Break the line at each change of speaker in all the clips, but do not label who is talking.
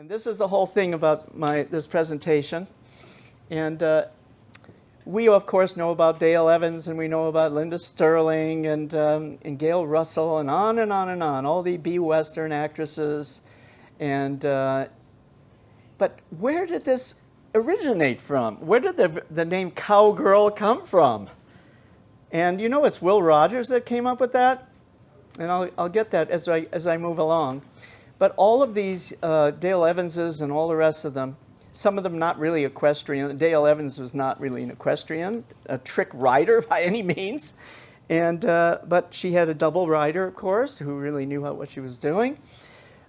And this is the whole thing about this presentation. And we, of course, know about Dale Evans, and we know about Linda Sterling, and Gail Russell, and on and on and on, all the B-Western actresses. And but where did this originate from? Where did the name cowgirl come from? And you know it's Will Rogers that came up with that? And I'll get that as I move along. But all of these Dale Evanses and all the rest of them, some of them not really equestrian. Dale Evans was not really an equestrian, a trick rider by any means. And but she had a double rider, of course, who really knew what she was doing.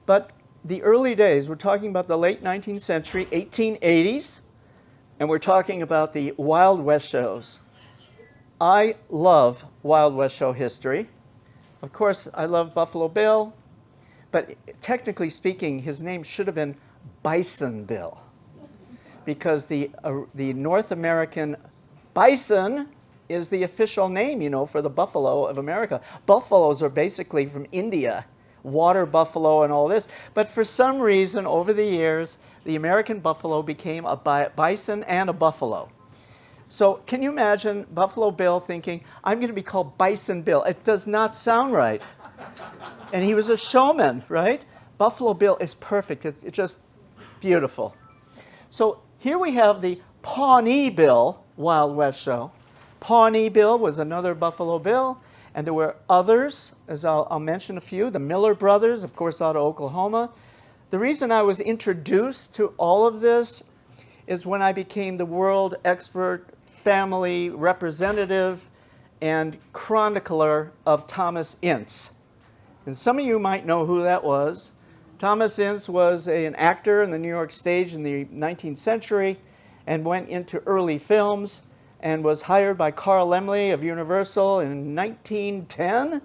But the early days, we're talking about the late 19th century, 1880s, and we're talking about the Wild West shows. I love Wild West show history. Of course, I love Buffalo Bill, but technically speaking, his name should have been Bison Bill, because the North American bison is the official name, you know, for the buffalo of America. Buffaloes are basically from India, water buffalo and all this. But for some reason, over the years, the American buffalo became a bison and a buffalo. So can you imagine Buffalo Bill thinking, I'm going to be called Bison Bill? It does not sound right. And he was a showman, right? Buffalo Bill is perfect. It's just beautiful. So here we have the Pawnee Bill Wild West show. Pawnee Bill was another Buffalo Bill. And there were others, as I'll mention a few. The Miller brothers, of course, out of Oklahoma. The reason I was introduced to all of this is when I became the world expert family representative and chronicler of Thomas Ince. And some of you might know who that was. Thomas Ince was an actor in the New York stage in the 19th century and went into early films and was hired by Carl Laemmle of Universal in 1910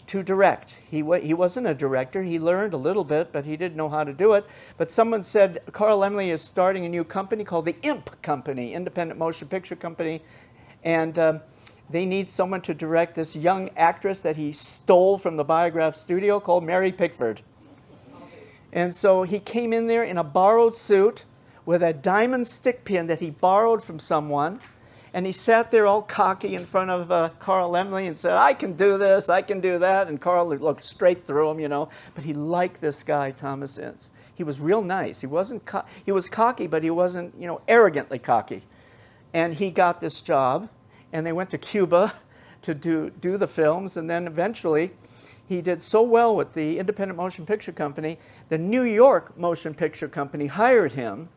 to direct. He wasn't a director. He learned a little bit, but he didn't know how to do it. But someone said Carl Laemmle is starting a new company called the IMP Company, Independent Motion Picture Company, and they need someone to direct this young actress that he stole from the Biograph studio called Mary Pickford. And so he came in there in a borrowed suit with a diamond stick pin that he borrowed from someone. And he sat there all cocky in front of Carl Laemmle and said, I can do this, I can do that. And Carl looked straight through him, you know. But he liked this guy, Thomas Ince. He was real nice. He was cocky, but he wasn't, you know, arrogantly cocky. And he got this job. And they went to Cuba to do the films. And then eventually, he did so well with the Independent Motion Picture Company, the New York Motion Picture Company hired him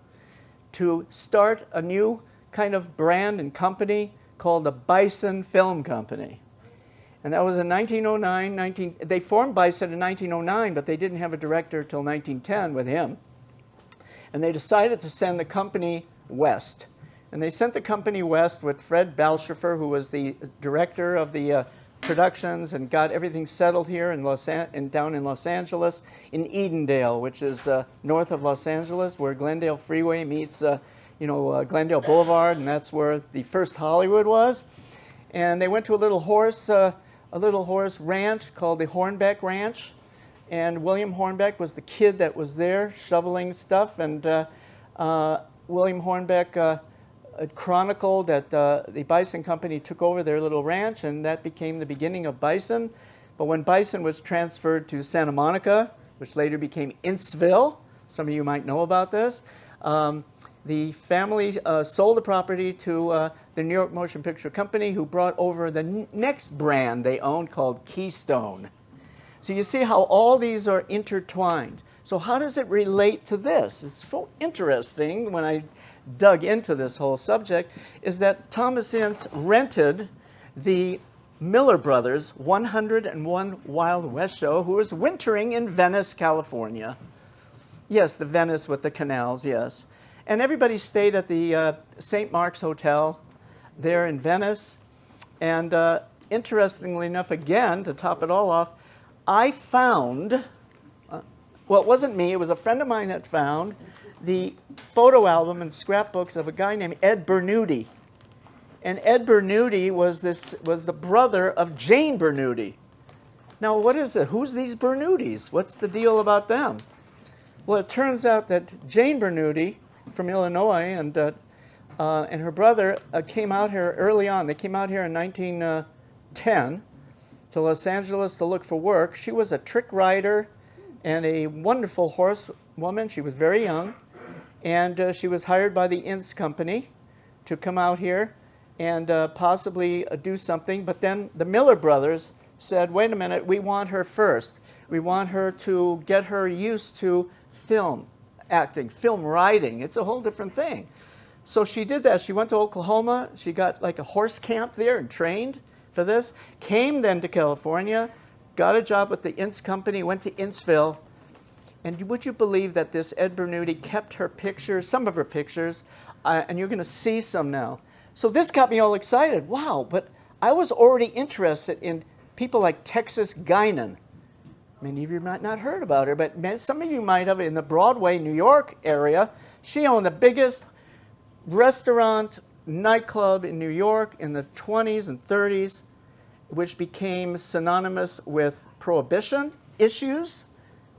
to start a new kind of brand and company called the Bison Film Company. And that was in 1909. They formed Bison in 1909, but they didn't have a director till 1910 with him. And they decided to send the company west. And they sent the company west with Fred Balschafer, who was the director of the productions and got everything settled here down in Los Angeles, in Edendale, which is north of Los Angeles, where Glendale Freeway meets Glendale Boulevard, and that's where the first Hollywood was. And they went to a little horse ranch called the Hornbeck Ranch. And William Hornbeck was the kid that was there shoveling stuff. And William Hornbeck chronicled that the Bison Company took over their little ranch, and that became the beginning of Bison. But when Bison was transferred to Santa Monica, which later became Inceville, some of you might know about this, the family sold the property to the New York Motion Picture Company, who brought over the next brand they owned called Keystone. So you see how all these are intertwined. So how does it relate to this? It's so interesting when I dug into this whole subject, is that Thomas Ince rented the Miller Brothers' 101 Wild West show, who was wintering in Venice, California. Yes, the Venice with the canals, yes. And everybody stayed at the St. Mark's Hotel there in Venice. And interestingly enough, again, to top it all off, I found, well, it wasn't me, it was a friend of mine that found the photo album and scrapbooks of a guy named Ed Bernuti. And Ed Bernuti was the brother of Jane Bernuti. Now, what is it? Who's these Bernutis? What's the deal about them? Well, it turns out that Jane Bernoulli from Illinois and her brother came out here early on. They came out here in 1910 to Los Angeles to look for work. She was a trick rider and a wonderful horsewoman. She was very young, and she was hired by the Ince Company to come out here and possibly do something. But then the Miller brothers said, wait a minute, we want her first. We want her to get her used to film acting, film writing. It's a whole different thing. So she did that. She went to Oklahoma. She got like a horse camp there and trained for this. Came then to California, got a job with the Ince Company, went to Inceville. And would you believe that this Ed Bernoulli kept her pictures, some of her pictures, and you're going to see some now. So this got me all excited. Wow, but I was already interested in people like Texas Guinan. Many of you might not have heard about her, but some of you might have. In the Broadway, New York area, she owned the biggest restaurant, nightclub in New York in the 20s and 30s, which became synonymous with prohibition issues,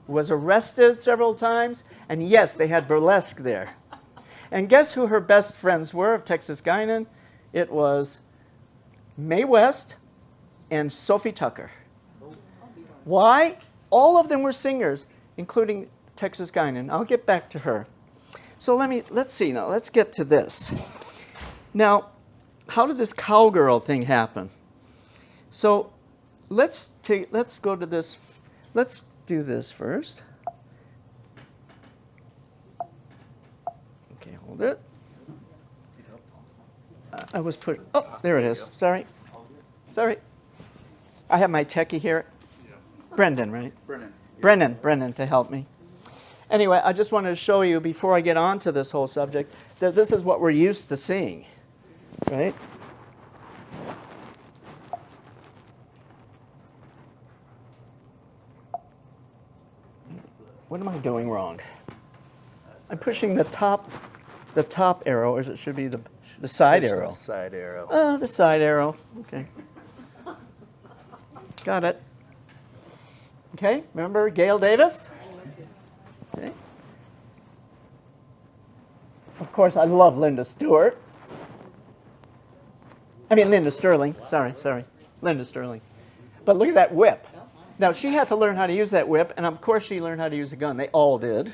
was arrested several times, and yes, they had burlesque there. And guess who her best friends were of Texas Guinan? It was Mae West and Sophie Tucker. Why? All of them were singers, including Texas Guinan. I'll get back to her. So let's see now. Let's get to this. Now, how did this cowgirl thing happen? So let's go to this. Let's do this first. Okay, hold it. I was put. Oh, there it is. Sorry. I have my techie here. Brendan, right? Brendan to help me. Anyway, I just wanted to show you before I get on to this whole subject that this is what we're used to seeing, right? What am I doing wrong? I'm pushing the top arrow, or it should be the side arrow.
Side arrow.
Oh, the side arrow. Okay. Got it. Okay, remember Gail Davis? Okay. Of course, I love Linda Sterling. Sorry. Linda Sterling. But look at that whip. Now, she had to learn how to use that whip, and of course she learned how to use a gun. They all did.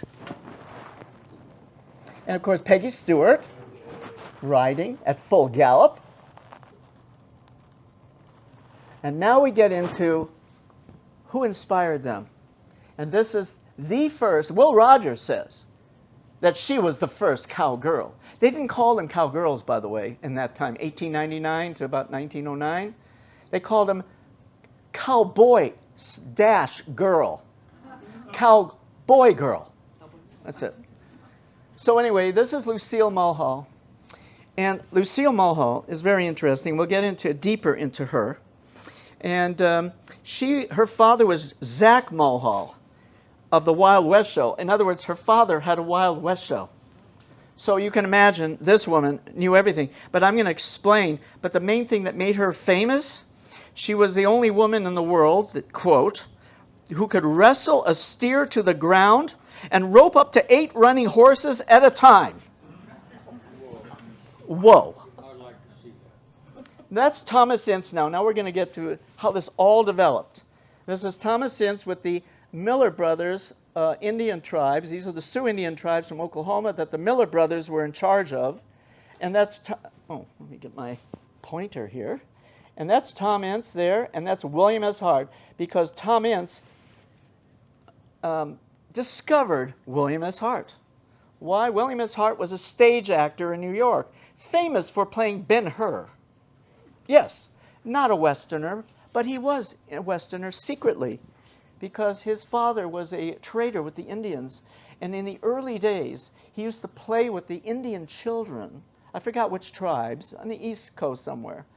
And of course, Peggy Stewart, riding at full gallop. And now we get into who inspired them. And this is the first. Will Rogers says that she was the first cowgirl. They didn't call them cowgirls, by the way, in that time, 1899 to about 1909. They called them cowboy-girl. Cowboy girl. That's it. So anyway, this is Lucille Mulhall. And Lucille Mulhall is very interesting. We'll get deeper into her. And her father was Zach Mulhall of the Wild West Show. In other words, her father had a Wild West show. So you can imagine this woman knew everything. But I'm going to explain. But the main thing that made her famous, she was the only woman in the world that, quote, who could wrestle a steer to the ground and rope up to 8 running horses at a time. Whoa. That's Thomas Ince now. Now we're going to get to how this all developed. This is Thomas Ince with the Miller brothers, Indian tribes. These are the Sioux Indian tribes from Oklahoma that the Miller brothers were in charge of. And that's, let me get my pointer here. And that's Tom Ince there, and that's William S. Hart, because Tom Ince discovered William S. Hart. Why? William S. Hart was a stage actor in New York, famous for playing Ben-Hur. Yes, not a Westerner, but he was a Westerner secretly because his father was a trader with the Indians. And in the early days, he used to play with the Indian children. I forgot which tribes, on the East Coast somewhere.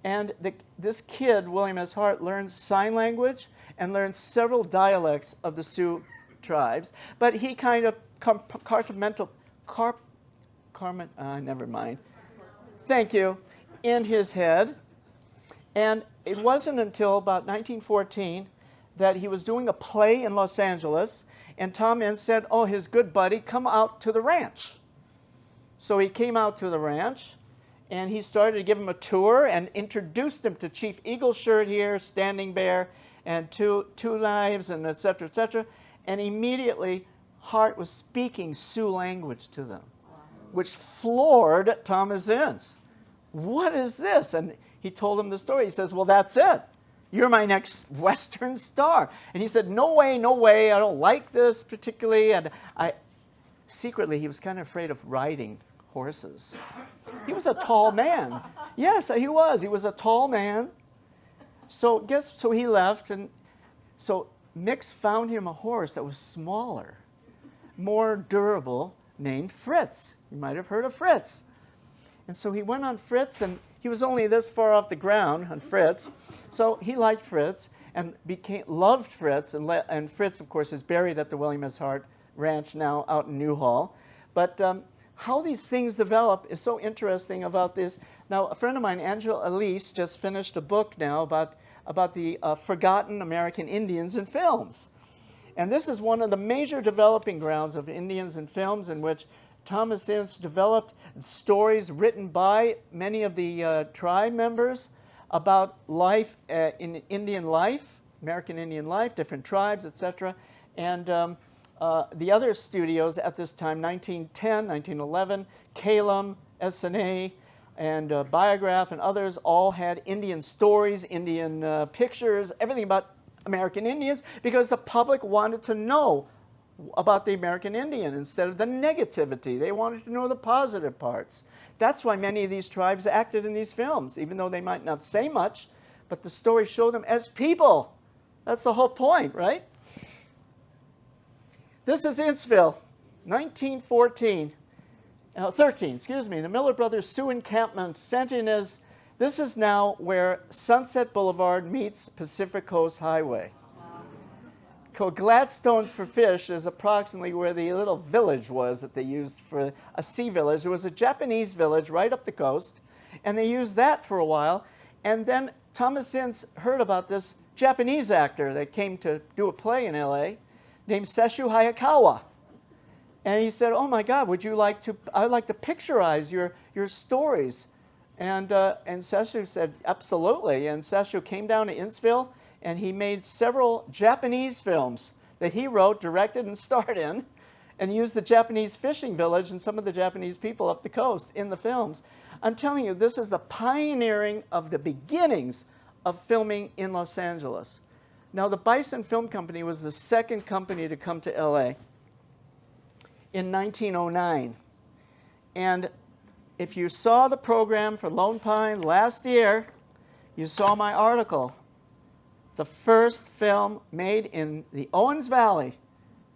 And this kid, William S. Hart, learned sign language and learned several dialects of the Sioux tribes. But he kind of never mind. Thank you. In his head. And it wasn't until about 1914 that he was doing a play in Los Angeles, And Tom Ince said, oh, his good buddy, come out to the ranch. So he came out to the ranch, and he started to give him a tour and introduced him to Chief Eagleshirt here, Standing Bear, and Two Knives, and et cetera, et cetera. And immediately, Hart was speaking Sioux language to them, which floored Thomas Ince. What is this? And he told him the story. He says, well, that's it. You're my next Western star. And he said, no way, no way. I don't like this particularly. And secretly, he was kind of afraid of riding horses. He was a tall man. Yes, he was. He was a tall man. So he left. And so Mix found him a horse that was smaller, more durable, named Fritz. You might have heard of Fritz. And so he went on Fritz, and he was only this far off the ground on Fritz. So he liked Fritz and loved Fritz. And Fritz, of course, is buried at the William S. Hart Ranch now out in Newhall. But how these things develop is so interesting about this. Now, a friend of mine, Angela Elise, just finished a book now about the forgotten American Indians in films. And this is one of the major developing grounds of Indians in films, in which Thomas Ince developed stories written by many of the tribe members about life in Indian life, American Indian life, different tribes, etc. And the other studios at this time, 1910, 1911, Calum, SNA, and Biograph, and others all had Indian stories, Indian pictures, everything about American Indians, because the public wanted to know about the American Indian instead of the negativity. They wanted to know the positive parts. That's why many of these tribes acted in these films, even though they might not say much, but the stories show them as people. That's the whole point, right? This is Inceville, 13, excuse me, the Miller Brothers Sioux encampment, Santinez. This is now where Sunset Boulevard meets Pacific Coast Highway. Called Gladstones for Fish is approximately where the little village was that they used for a sea village. There was a Japanese village right up the coast, and they used that for a while. And then Thomas Ince heard about this Japanese actor that came to do a play in LA named Sesshu Hayakawa. And he said, oh my God, I'd like to picturize your stories. And Sesshu said, absolutely. And Sesshu came down to Inceville, and he made several Japanese films that he wrote, directed, and starred in, and used the Japanese fishing village and some of the Japanese people up the coast in the films. I'm telling you, this is the pioneering of the beginnings of filming in Los Angeles. Now, the Bison Film Company was the second company to come to LA in 1909. And if you saw the program for Lone Pine last year, you saw my article. The first film made in the Owens Valley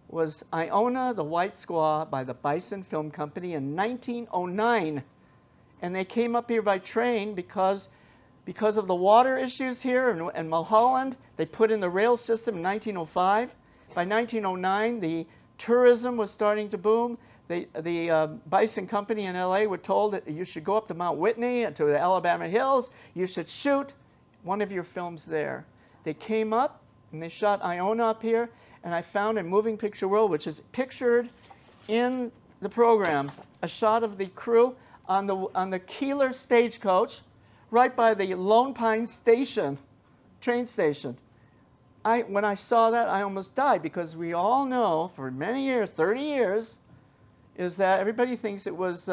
was Iona the White Squaw by the Bison Film Company in 1909. And they came up here by train because of the water issues here in Mulholland. They put in the rail system in 1905. By 1909, the tourism was starting to boom. The Bison Company in LA were told that you should go up to Mount Whitney and to the Alabama Hills. You should shoot one of your films there. They came up and they shot Iona up here, and I found in Moving Picture World, which is pictured in the program, a shot of the crew on the Keeler stagecoach right by the Lone Pine station, train station. When I saw that, I almost died, because we all know for many years, 30 years, is that everybody thinks it was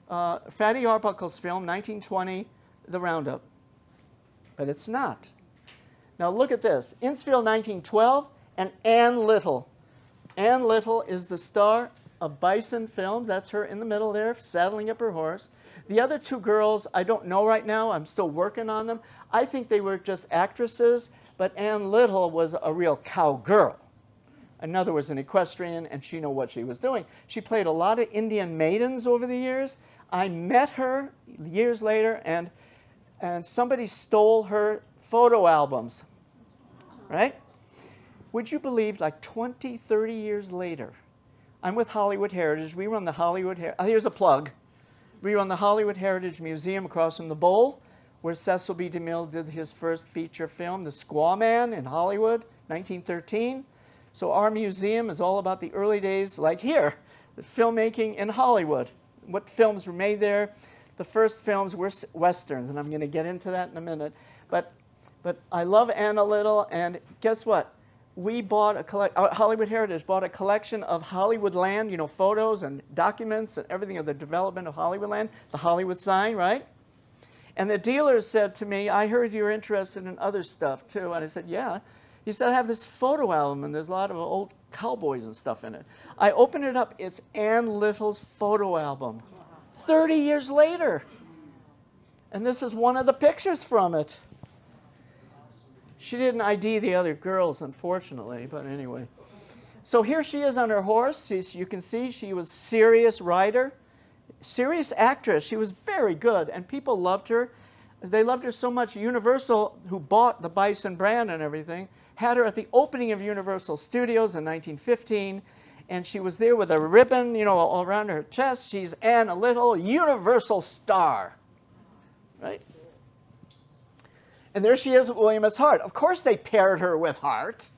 Fatty Arbuckle's film, 1920, The Roundup. But it's not. Now look at this. Inceville, 1912, and Ann Little. Ann Little is the star of Bison Films. That's her in the middle there, saddling up her horse. The other two girls, I don't know right now. I'm still working on them. I think they were just actresses, but Ann Little was a real cowgirl. In other words, an equestrian, and she knew what she was doing. She played a lot of Indian maidens over the years. I met her years later, and somebody stole her photo albums, right? Would you believe, like 20, 30 years later, I'm with Hollywood Heritage. We run the Hollywood Heritage. Here's a plug. We run the Hollywood Heritage Museum across from the Bowl, where Cecil B. DeMille did his first feature film, The Squaw Man in Hollywood, 1913. So our museum is all about the early days, like here, the filmmaking in Hollywood. What films were made there. The first films were Westerns, and I'm going to get into that in a minute. But I love Anna Little, and guess what? We bought Hollywood Heritage bought a collection of Hollywoodland, you know, photos and documents and everything of the development of Hollywoodland, the Hollywood sign, right? And the dealer said to me, I heard you're interested in other stuff too. And I said, yeah. He said, I have this photo album, and there's a lot of old cowboys and stuff in it. I opened it up. It's Ann Little's photo album, 30 years later. And this is one of the pictures from it. She didn't ID the other girls, unfortunately, but anyway. So here she is on her horse. You can see she was serious rider, serious actress. She was very good, and people loved her. They loved her so much. Universal, who bought the Bison brand and everything, had her at the opening of Universal Studios in 1915, and she was there with a ribbon, you know, all around her chest. She's Anna Little, Universal star, right? And there she is with William S. Hart. Of course they paired her with Hart.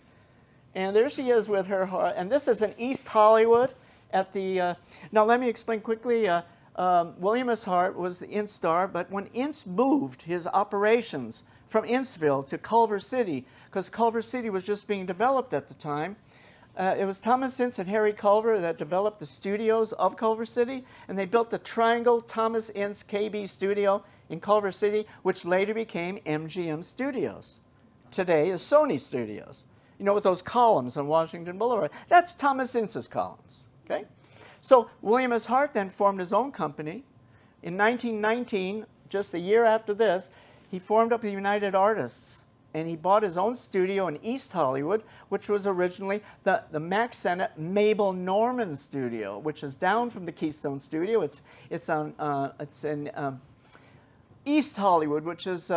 And there she is with her Hart. And this is in East Hollywood at the... now let me explain quickly. William S. Hart was the Ince star, but when Ince moved his operations from Inceville to Culver City, because Culver City was just being developed at the time, it was Thomas Ince and Harry Culver that developed the studios of Culver City, and they built the Triangle Thomas Ince KB studio in Culver City, which later became MGM Studios. Today is Sony Studios. You know, with those columns on Washington Boulevard. That's Thomas Ince's columns, okay? So William S. Hart then formed his own company. In 1919, just a year after this, he formed up the United Artists, and he bought his own studio in East Hollywood, which was originally the Mack Sennett Mabel Norman studio, which is down from the Keystone studio. It's in East Hollywood, which is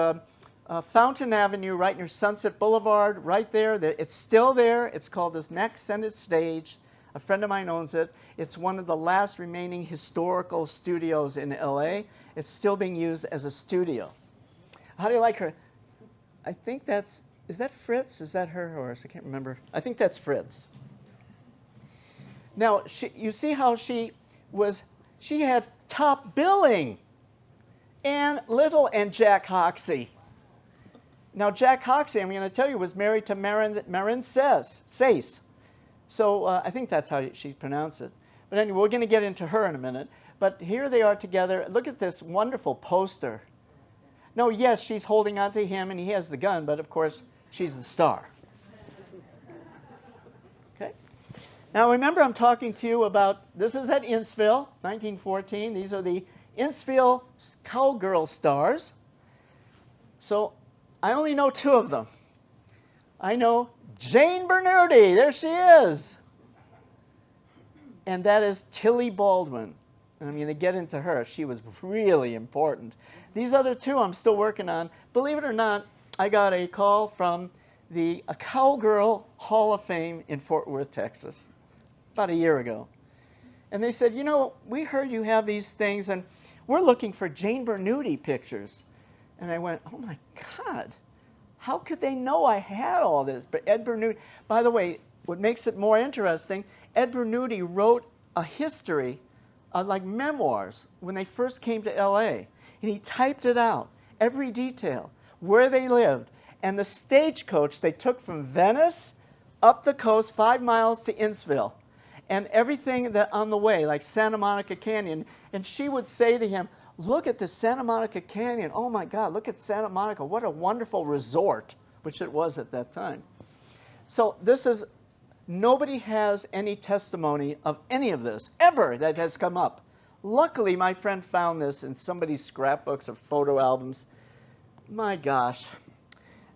Fountain Avenue, right near Sunset Boulevard, right there. It's still there. It's called this Mack Sennett Stage. A friend of mine owns it. It's one of the last remaining historical studios in LA. It's still being used as a studio. How do you like her? I think is that Fritz? Is that her horse? I can't remember. I think that's Fritz. Now, you see how she had top billing. Ann Little and Jack Hoxsey. Now, Jack Hoxsey, I'm going to tell you, was married to Marin Sace. So I think that's how she pronounced it. But anyway, we're going to get into her in a minute. But here they are together. Look at this wonderful poster. No, yes, she's holding on to him, and he has the gun, but of course, she's the star. Okay? Now, remember, I'm talking to you about, this is at Inceville, 1914. These are the Inceville cowgirl stars. So I only know two of them. I know Jane Bernoulli. There she is. And that is Tilly Baldwin. And I'm going to get into her. She was really important. These other two I'm still working on. Believe it or not, I got a call from the Cowgirl Hall of Fame in Fort Worth, Texas, about a year ago. And they said, you know, we heard you have these things, and we're looking for Jane Bernoulli pictures. And I went, oh my God, how could they know I had all this? But Ed Bernoulli, by the way, what makes it more interesting, Ed Bernoulli wrote a history, like memoirs, when they first came to LA. And he typed it out, every detail, where they lived, and the stagecoach they took from Venice up the coast 5 miles to Inceville, and everything that on the way, like Santa Monica Canyon. And she would say to him, look at the Santa Monica Canyon. Oh my God, look at Santa Monica. What a wonderful resort, which it was at that time. So this is, nobody has any testimony of any of this ever that has come up. Luckily, my friend found this in somebody's scrapbooks or photo albums. My gosh.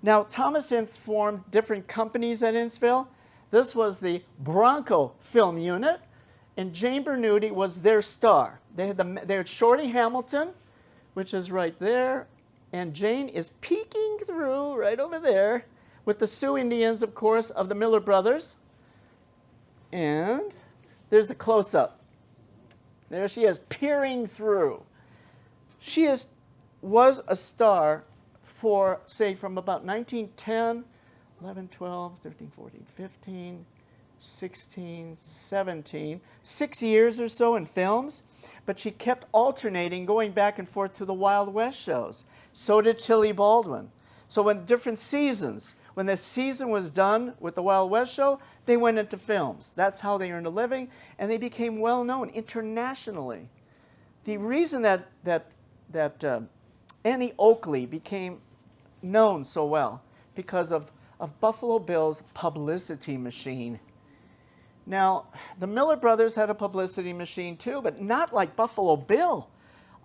Now, Thomas Ince formed different companies at Inceville. This was the Bronco Film Unit, and Jane Bernoulli was their star. They had Shorty Hamilton, which is right there, and Jane is peeking through right over there with the Sioux Indians, of course, of the Miller Brothers. And there's the close-up. There she is, peering through. She was a star for, say, from about 1910, 11, 12, 13, 14, 15, 16, 17, 6 years or so in films, but she kept alternating, going back and forth to the Wild West shows. So did Tilly Baldwin. So when different seasons, when the season was done with the Wild West show, they went into films. That's how they earned a living, and they became well known internationally. The reason that Annie Oakley became known so well because of Buffalo Bill's publicity machine. Now, the Miller brothers had a publicity machine too, but not like Buffalo Bill.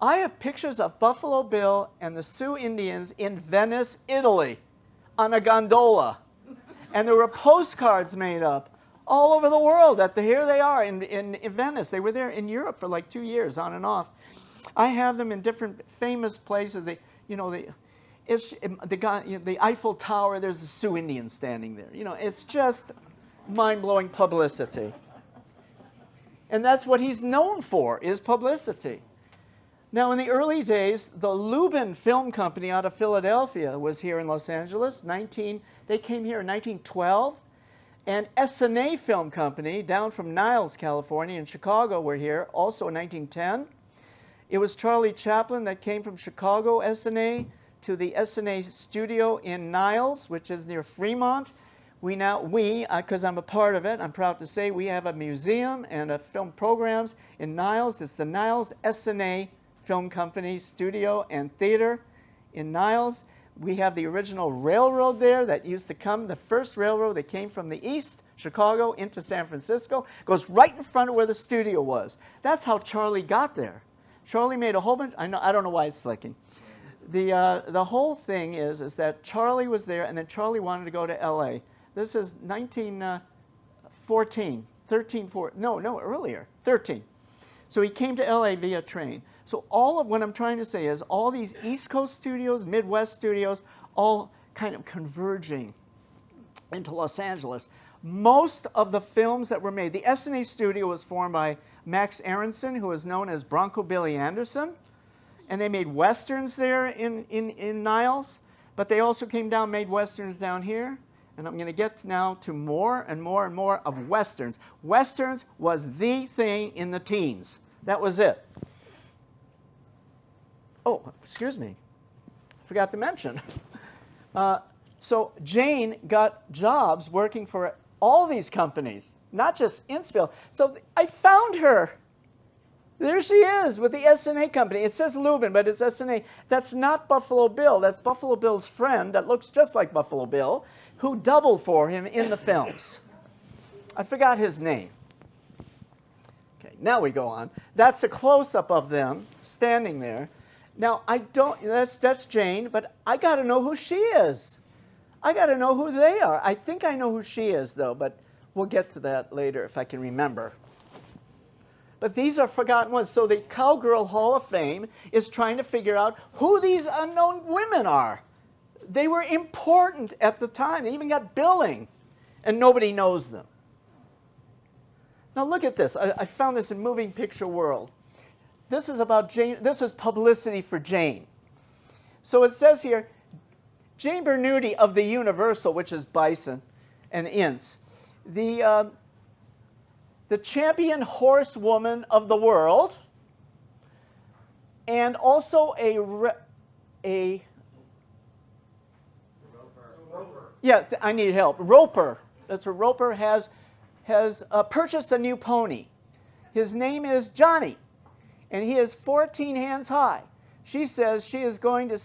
I have pictures of Buffalo Bill and the Sioux Indians in Venice, Italy, on a gondola. And there were postcards made up all over the world. Here they are in Venice. They were there in Europe for like 2 years, on and off. I have them in different famous places. The Eiffel Tower, there's the Sioux Indians standing there. It's just mind-blowing publicity. And that's what he's known for, is publicity. Now, in the early days, the Lubin Film Company out of Philadelphia was here in Los Angeles. They came here in 1912. And S&A Film Company, down from Niles, California, in Chicago, were here, also in 1910. It was Charlie Chaplin that came from Chicago S&A to the S&A studio in Niles, which is near Fremont. Because I'm a part of it, I'm proud to say we have a museum and film programs in Niles. It's the Niles S&A Film Company studio and theater in Niles. We have the original railroad there that used to come, the first railroad that came from the east, Chicago, into San Francisco. Goes right in front of where the studio was. That's how Charlie got there. Charlie made a whole bunch, I don't know why it's flicking. The whole thing is that Charlie was there, and then Charlie wanted to go to LA. This is 1914, 13. So he came to LA via train. So all of what I'm trying to say is all these East Coast studios, Midwest studios, all kind of converging into Los Angeles. Most of the films that were made, the S&A studio was formed by Max Aronson, who is known as Bronco Billy Anderson. And they made Westerns there in Niles. But they also came down and made Westerns down here. And I'm going to get now to more and more and more of Westerns. Westerns was the thing in the teens. That was it. Oh, excuse me. I forgot to mention. So Jane got jobs working for all these companies, not just Innsville. So I found her. There she is with the S&A company. It says Lubin, but it's S&A. That's not Buffalo Bill. That's Buffalo Bill's friend that looks just like Buffalo Bill, who doubled for him in the films. I forgot his name. Okay, now we go on. That's a close-up of them standing there. Now, that's Jane, but I got to know who she is. I got to know who they are. I think I know who she is, though, but we'll get to that later if I can remember. But these are forgotten ones. So the Cowgirl Hall of Fame is trying to figure out who these unknown women are. They were important at the time. They even got billing, and nobody knows them. Now look at this. I found this in Moving Picture World. This is about Jane. This is publicity for Jane. So it says here, Jane Bernuti of the Universal, which is Bison and Ince, the champion horsewoman of the world, and also I need help. Roper. That's what Roper has purchased a new pony. His name is Johnny, and he is 14 hands high. She says she is going to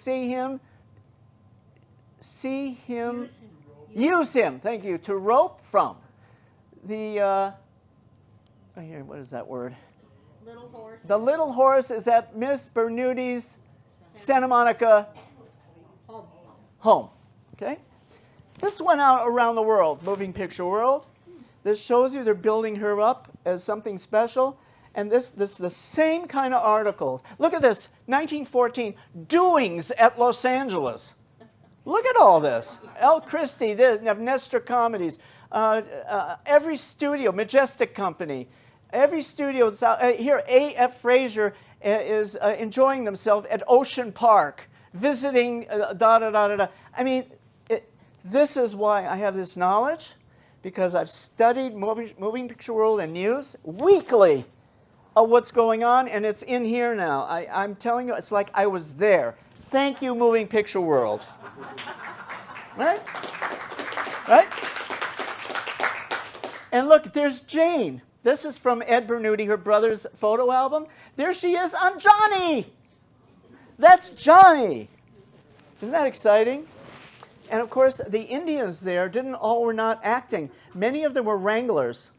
use him, thank you, to rope from. What is that word?
Little horse.
The little horse is at Miss Bernuti's Santa Monica home. Okay? This went out around the world, Moving Picture World. This shows you they're building her up as something special. And this the same kind of articles. Look at this, 1914, doings at Los Angeles. Look at all this. El Christie, Nestor Comedies, every studio, Majestic Company, every studio that's out here. A.F. Frazier is enjoying themselves at Ocean Park, visiting I mean, this is why I have this knowledge, because I've studied moving picture world and news weekly of what's going on, and it's in here now. I'm telling you, it's like I was there. Thank you, moving picture world. Right? Right? And look, there's Jane. This is from Ed Bernuti, her brother's photo album. There she is on Johnny. That's Johnny. Isn't that exciting? And of course, the Indians there were not acting. Many of them were wranglers.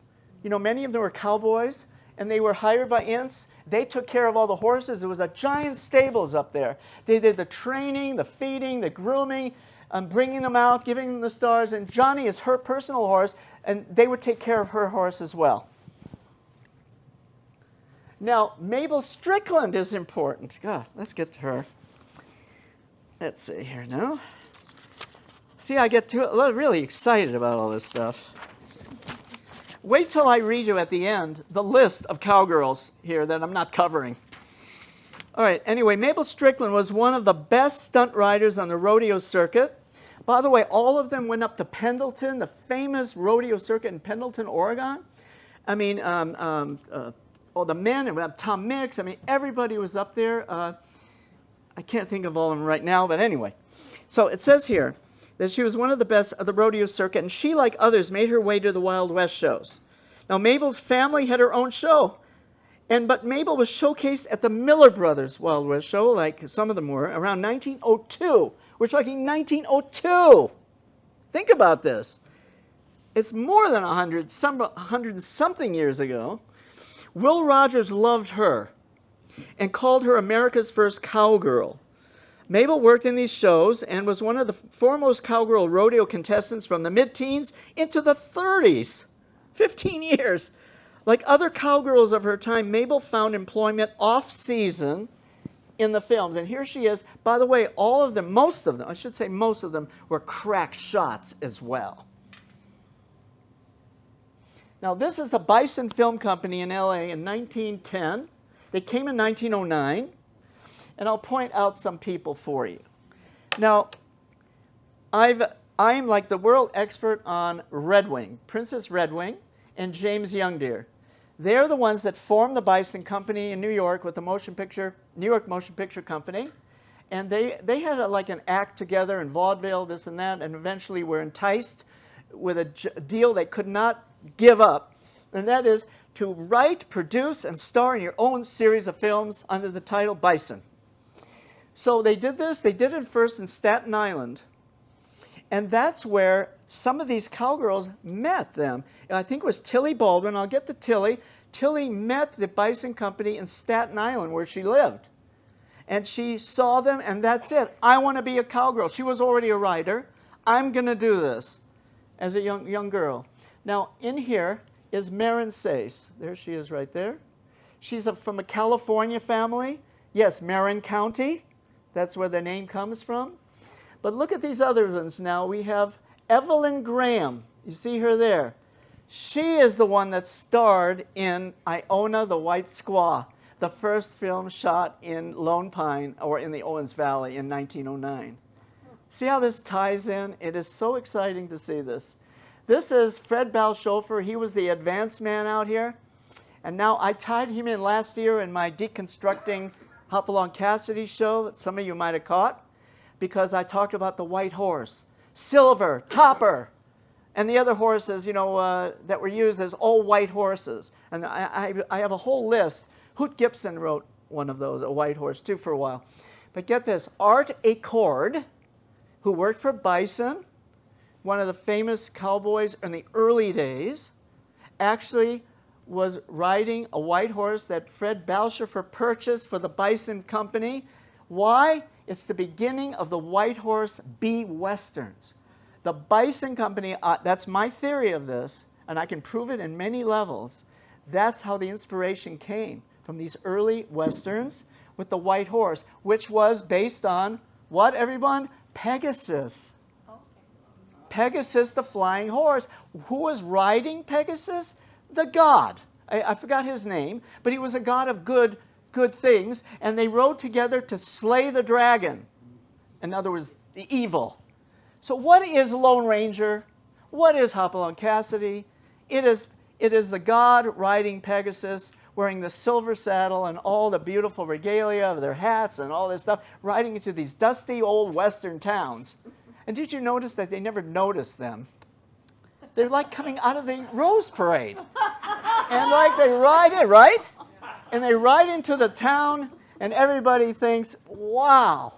You know, many of them were cowboys, and they were hired by Ints. They took care of all the horses. There was a giant stables up there. They did the training, the feeding, the grooming, bringing them out, giving them the stars. And Johnny is her personal horse, and they would take care of her horse as well. Now, Mabel Strickland is important. God, let's get to her. Let's see here now. See, I get really excited about all this stuff. Wait till I read you at the end the list of cowgirls here that I'm not covering. All right, anyway, Mabel Strickland was one of the best stunt riders on the rodeo circuit. By the way, all of them went up to Pendleton, the famous rodeo circuit in Pendleton, Oregon. I mean, all the men, and Tom Mix, I mean, everybody was up there. I can't think of all of them right now, but anyway. So it says here that she was one of the best of the rodeo circuit, and she, like others, made her way to the Wild West shows. Now, Mabel's family had her own show, but Mabel was showcased at the Miller Brothers Wild West show, like some of them were, around 1902. We're talking 1902. Think about this. It's more than 100 and something years ago. Will Rogers loved her and called her America's first cowgirl. Mabel worked in these shows and was one of the foremost cowgirl rodeo contestants from the mid-teens into the 30s. 15 years. Like other cowgirls of her time, Mabel found employment off-season in the films. And here she is. By the way, all of them, most of them, I should say most of them, were crack shots as well. Now, this is the Bison Film Company in LA in 1910. They came in 1909. And I'll point out some people for you. Now, I'm like the world expert on Red Wing, Princess Red Wing, and James Youngdeer. They're the ones that formed the Bison Company in New York with the New York Motion Picture Company. And they had like an act together in vaudeville, this and that, and eventually were enticed with a deal they could not give up. And that is to write, produce, and star in your own series of films under the title Bison. So they did this. They did it first in Staten Island. And that's where some of these cowgirls met them. And I think it was Tilly Baldwin. I'll get to Tilly. Tilly met the Bison Company in Staten Island where she lived. And she saw them, and that's it. I want to be a cowgirl. She was already a writer. I'm going to do this as a young girl. Now, in here is Marin Sace. There she is right there. She's from a California family. Yes, Marin County. That's where the name comes from. But look at these other ones now. We have Evelyn Graham. You see her there. She is the one that starred in Iona the White Squaw, the first film shot in Lone Pine, or in the Owens Valley in 1909. See how this ties in? It is so exciting to see this. This is Fred Balshofer. He was the advance man out here. And now I tied him in last year in my Deconstructing Hopalong Cassidy show that some of you might have caught, because I talked about the white horse, Silver, Topper, and the other horses, you know, that were used as all white horses. And I have a whole list. Hoot Gibson wrote one of those, a white horse, too, for a while. But get this, Art Acord, who worked for Bison, one of the famous cowboys in the early days, actually was riding a white horse that Fred Balshofer purchased for the Bison Company. Why? It's the beginning of the white horse B Westerns. The Bison Company, that's my theory of this, and I can prove it in many levels. That's how the inspiration came, from these early Westerns with the white horse, which was based on what, everyone? Pegasus. Pegasus, the flying horse. Who was riding Pegasus? The god. I forgot his name, but he was a god of good things, and they rode together to slay the dragon. In other words, the evil. So what is Lone Ranger? What is Hopalong Cassidy? It is the god riding Pegasus, wearing the silver saddle and all the beautiful regalia of their hats and all this stuff, riding into these dusty old western towns. And did you notice that they never noticed them? They're like coming out of the Rose Parade. And like they ride in, right? And they ride into the town, and everybody thinks, wow,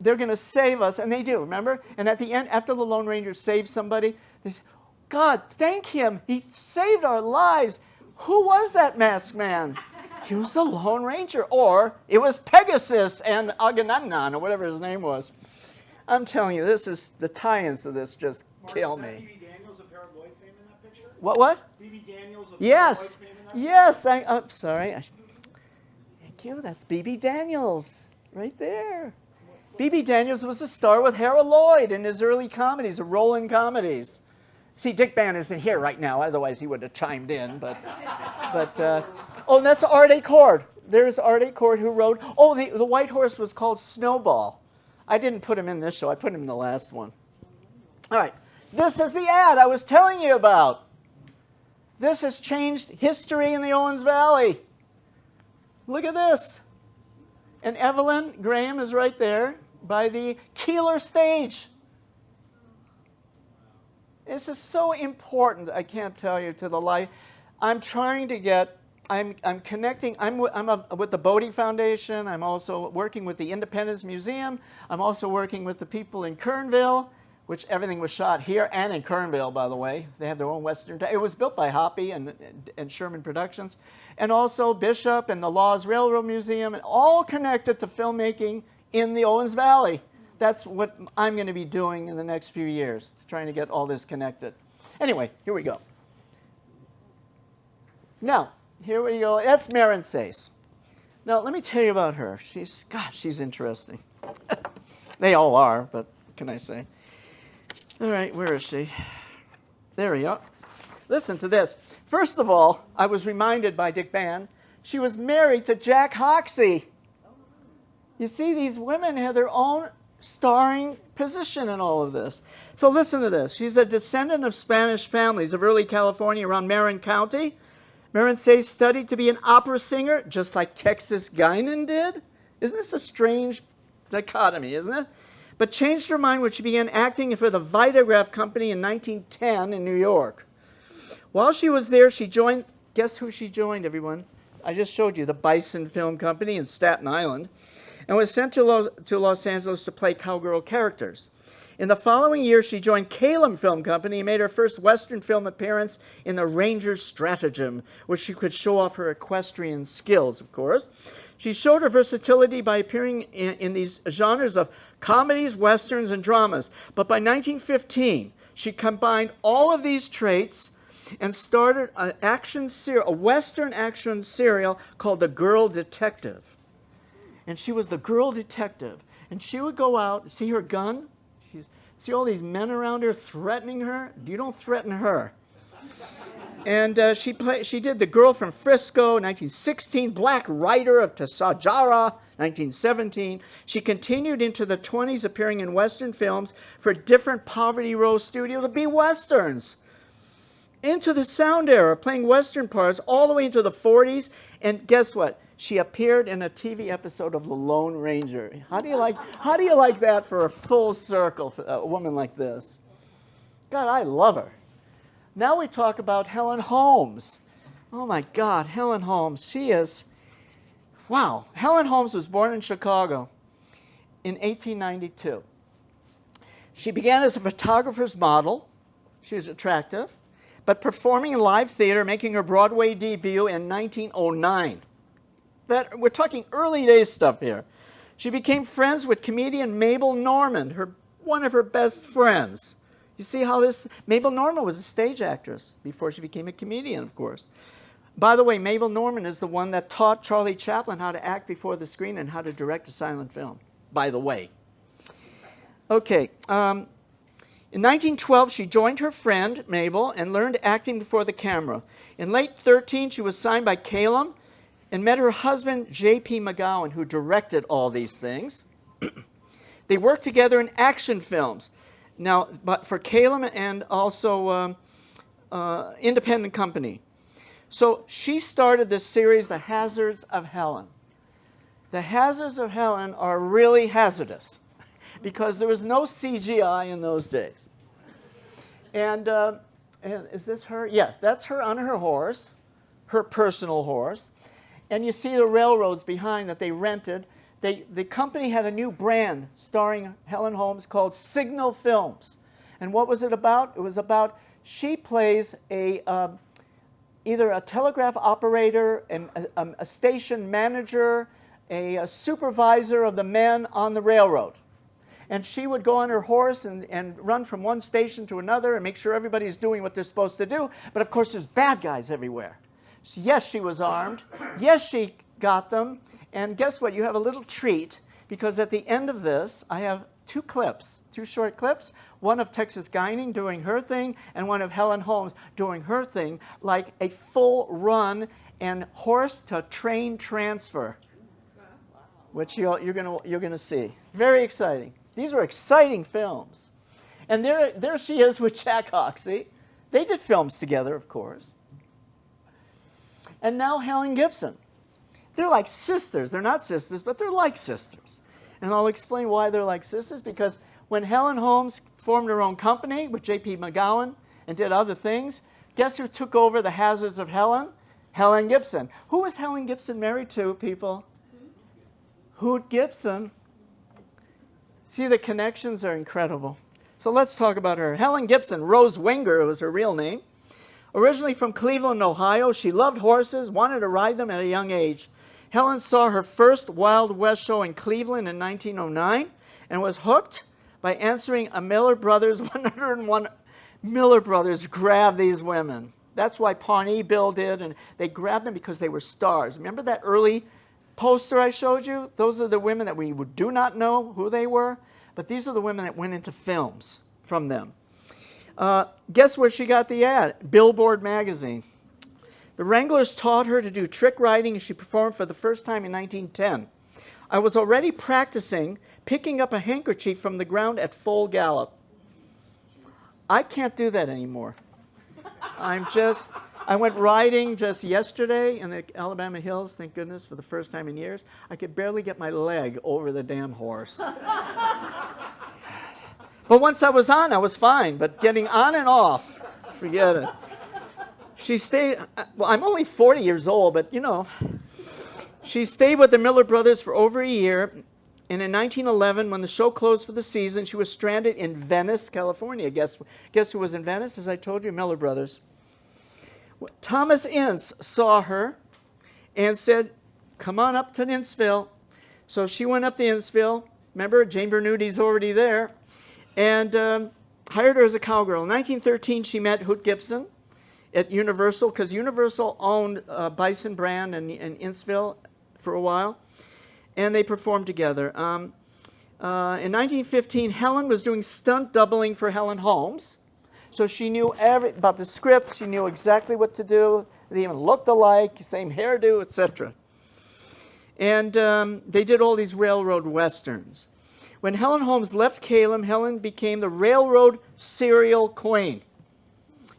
they're going to save us. And they do, remember? And at the end, after the Lone Ranger saves somebody, they say, God, thank him. He saved our lives. Who was that masked man? He was the Lone Ranger. Or it was Pegasus and Agamemnon, or whatever his name was. I'm telling you, the tie-ins to this just kill me.
B.B. Daniels of Harold Lloyd fame in that picture?
What?
B.B. Daniels of
Yes.
Harold Lloyd fame in that
Yes. Sorry. Thank you. That's B.B. Daniels right there. B.B. Daniels was a star with Harold Lloyd in his early comedies, the Roland comedies. See, Dick Bann isn't here right now, otherwise he would have chimed in. But oh, and that's Art Acord. There's Art Acord who wrote, oh, the White Horse was called Snowball. I didn't put him in this show. I put him in the last one. All right. This is the ad I was telling you about. This has changed history in the Owens Valley. Look at this. And Evelyn Graham is right there by the Keeler stage. This is so important, I can't tell you, to the life. I'm trying to get, I'm connecting, I'm with the Bodie Foundation. I'm also working with the Independence Museum. I'm also working with the people in Kernville, which everything was shot here and in Kernville, by the way. They have their own Western. It was built by Hoppy and Sherman Productions. And also Bishop and the Laws Railroad Museum, and all connected to filmmaking in the Owens Valley. That's what I'm going to be doing in the next few years, trying to get all this connected. Anyway, here we go. Now, here we go. That's Marin Sace. Now, let me tell you about her. She's interesting. They all are, but what can I say? All right, where is she? There we go. Listen to this. First of all, I was reminded by Dick Bann, she was married to Jack Hoxsey. You see, these women have their own starring position in all of this. So listen to this. She's a descendant of Spanish families of early California around Marin County. Marin Sace studied to be an opera singer, just like Texas Guinan did. Isn't this a strange dichotomy, isn't it? But changed her mind when she began acting for the Vitagraph Company in 1910 in New York. While she was there, she joined, guess who she joined, everyone? I just showed you, the Bison Film Company in Staten Island, and was sent to Los Angeles to play cowgirl characters. In the following year, she joined Calum Film Company and made her first Western film appearance in The Ranger's Stratagem, where she could show off her equestrian skills, of course. She showed her versatility by appearing in these genres of comedies, westerns, and dramas. But by 1915, she combined all of these traits and started a Western action serial called The Girl Detective. And she was the girl detective. And she would go out, see her gun? See all these men around her threatening her? You don't threaten her. And she did The Girl from Frisco, 1916, Black Rider of Tasajara, 1917. She continued into the 20s, appearing in Western films for different Poverty Row studios to be Westerns. Into the sound era, playing Western parts all the way into the 40s. And guess what? She appeared in a TV episode of The Lone Ranger. How do you like that for a full circle, for a woman like this? God, I love her. Now we talk about Helen Holmes. Oh my God, Helen Holmes. She is, wow. Helen Holmes was born in Chicago in 1892. She began as a photographer's model. She was attractive, but performing in live theater, making her Broadway debut in 1909. We're talking early days stuff here. She became friends with comedian Mabel Normand, one of her best friends. You see how this, Mabel Normand was a stage actress before she became a comedian, of course. By the way, Mabel Normand is the one that taught Charlie Chaplin how to act before the screen and how to direct a silent film, by the way. Okay, in 1912, she joined her friend, Mabel, and learned acting before the camera. In late 13, she was signed by Calum and met her husband, J.P. McGowan, who directed all these things. They worked together in action films. Now, but for Calum and also independent company. So she started this series, The Hazards of Helen. The hazards of Helen are really hazardous because there was no CGI in those days. And is this her? Yeah, that's her on her horse, her personal horse. And you see the railroads behind that they rented. The company had a new brand starring Helen Holmes called Signal Films. And what was it about? It was about she plays either a telegraph operator, a station manager, a supervisor of the men on the railroad. And she would go on her horse and run from one station to another and make sure everybody's doing what they're supposed to do. But of course, there's bad guys everywhere. So yes, she was armed. Yes, she got them. And guess what? You have a little treat, because at the end of this, I have two short clips, one of Texas Guining doing her thing, and one of Helen Holmes doing her thing, like a full run and horse-to-train transfer, which you're gonna see. Very exciting. These were exciting films. And there she is with Jack Hoxsey. They did films together, of course. And now Helen Gibson. They're like sisters. They're not sisters, but they're like sisters. And I'll explain why they're like sisters, because when Helen Holmes formed her own company with J.P. McGowan and did other things, guess who took over The Hazards of Helen? Helen Gibson. Who was Helen Gibson married to, people? Hoot Gibson. See, the connections are incredible. So let's talk about her. Helen Gibson, Rose Wenger was her real name. Originally from Cleveland, Ohio, she loved horses, wanted to ride them at a young age. Helen saw her first Wild West show in Cleveland in 1909 and was hooked by answering a Miller Brothers 101. Miller Brothers grabbed these women. That's why Pawnee Bill did, and they grabbed them because they were stars. Remember that early poster I showed you? Those are the women that we do not know who they were, but these are the women that went into films from them. Guess where she got the ad? Billboard magazine. The Wranglers taught her to do trick riding, and she performed for the first time in 1910. I was already practicing picking up a handkerchief from the ground at full gallop. I can't do that anymore. I went riding just yesterday in the Alabama hills, thank goodness, for the first time in years. I could barely get my leg over the damn horse. But once I was on, I was fine. But getting on and off, forget it. She stayed, well, I'm only 40 years old, but you know, she stayed with the Miller Brothers for over a year. And in 1911, when the show closed for the season, she was stranded in Venice, California. Guess who was in Venice? As I told you, Miller Brothers. Thomas Ince saw her and said, come on up to Innsville. So she went up to Innsville. Remember, Jane Bernoudy's already there. And hired her as a cowgirl. In 1913, she met Hoot Gibson at Universal, because Universal owned Bison Brand in Innsville for a while. And they performed together. In 1915, Helen was doing stunt doubling for Helen Holmes. So she knew about the script. She knew exactly what to do. They even looked alike, same hairdo, etc. And they did all these railroad westerns. When Helen Holmes left Calum, Helen became the railroad serial queen,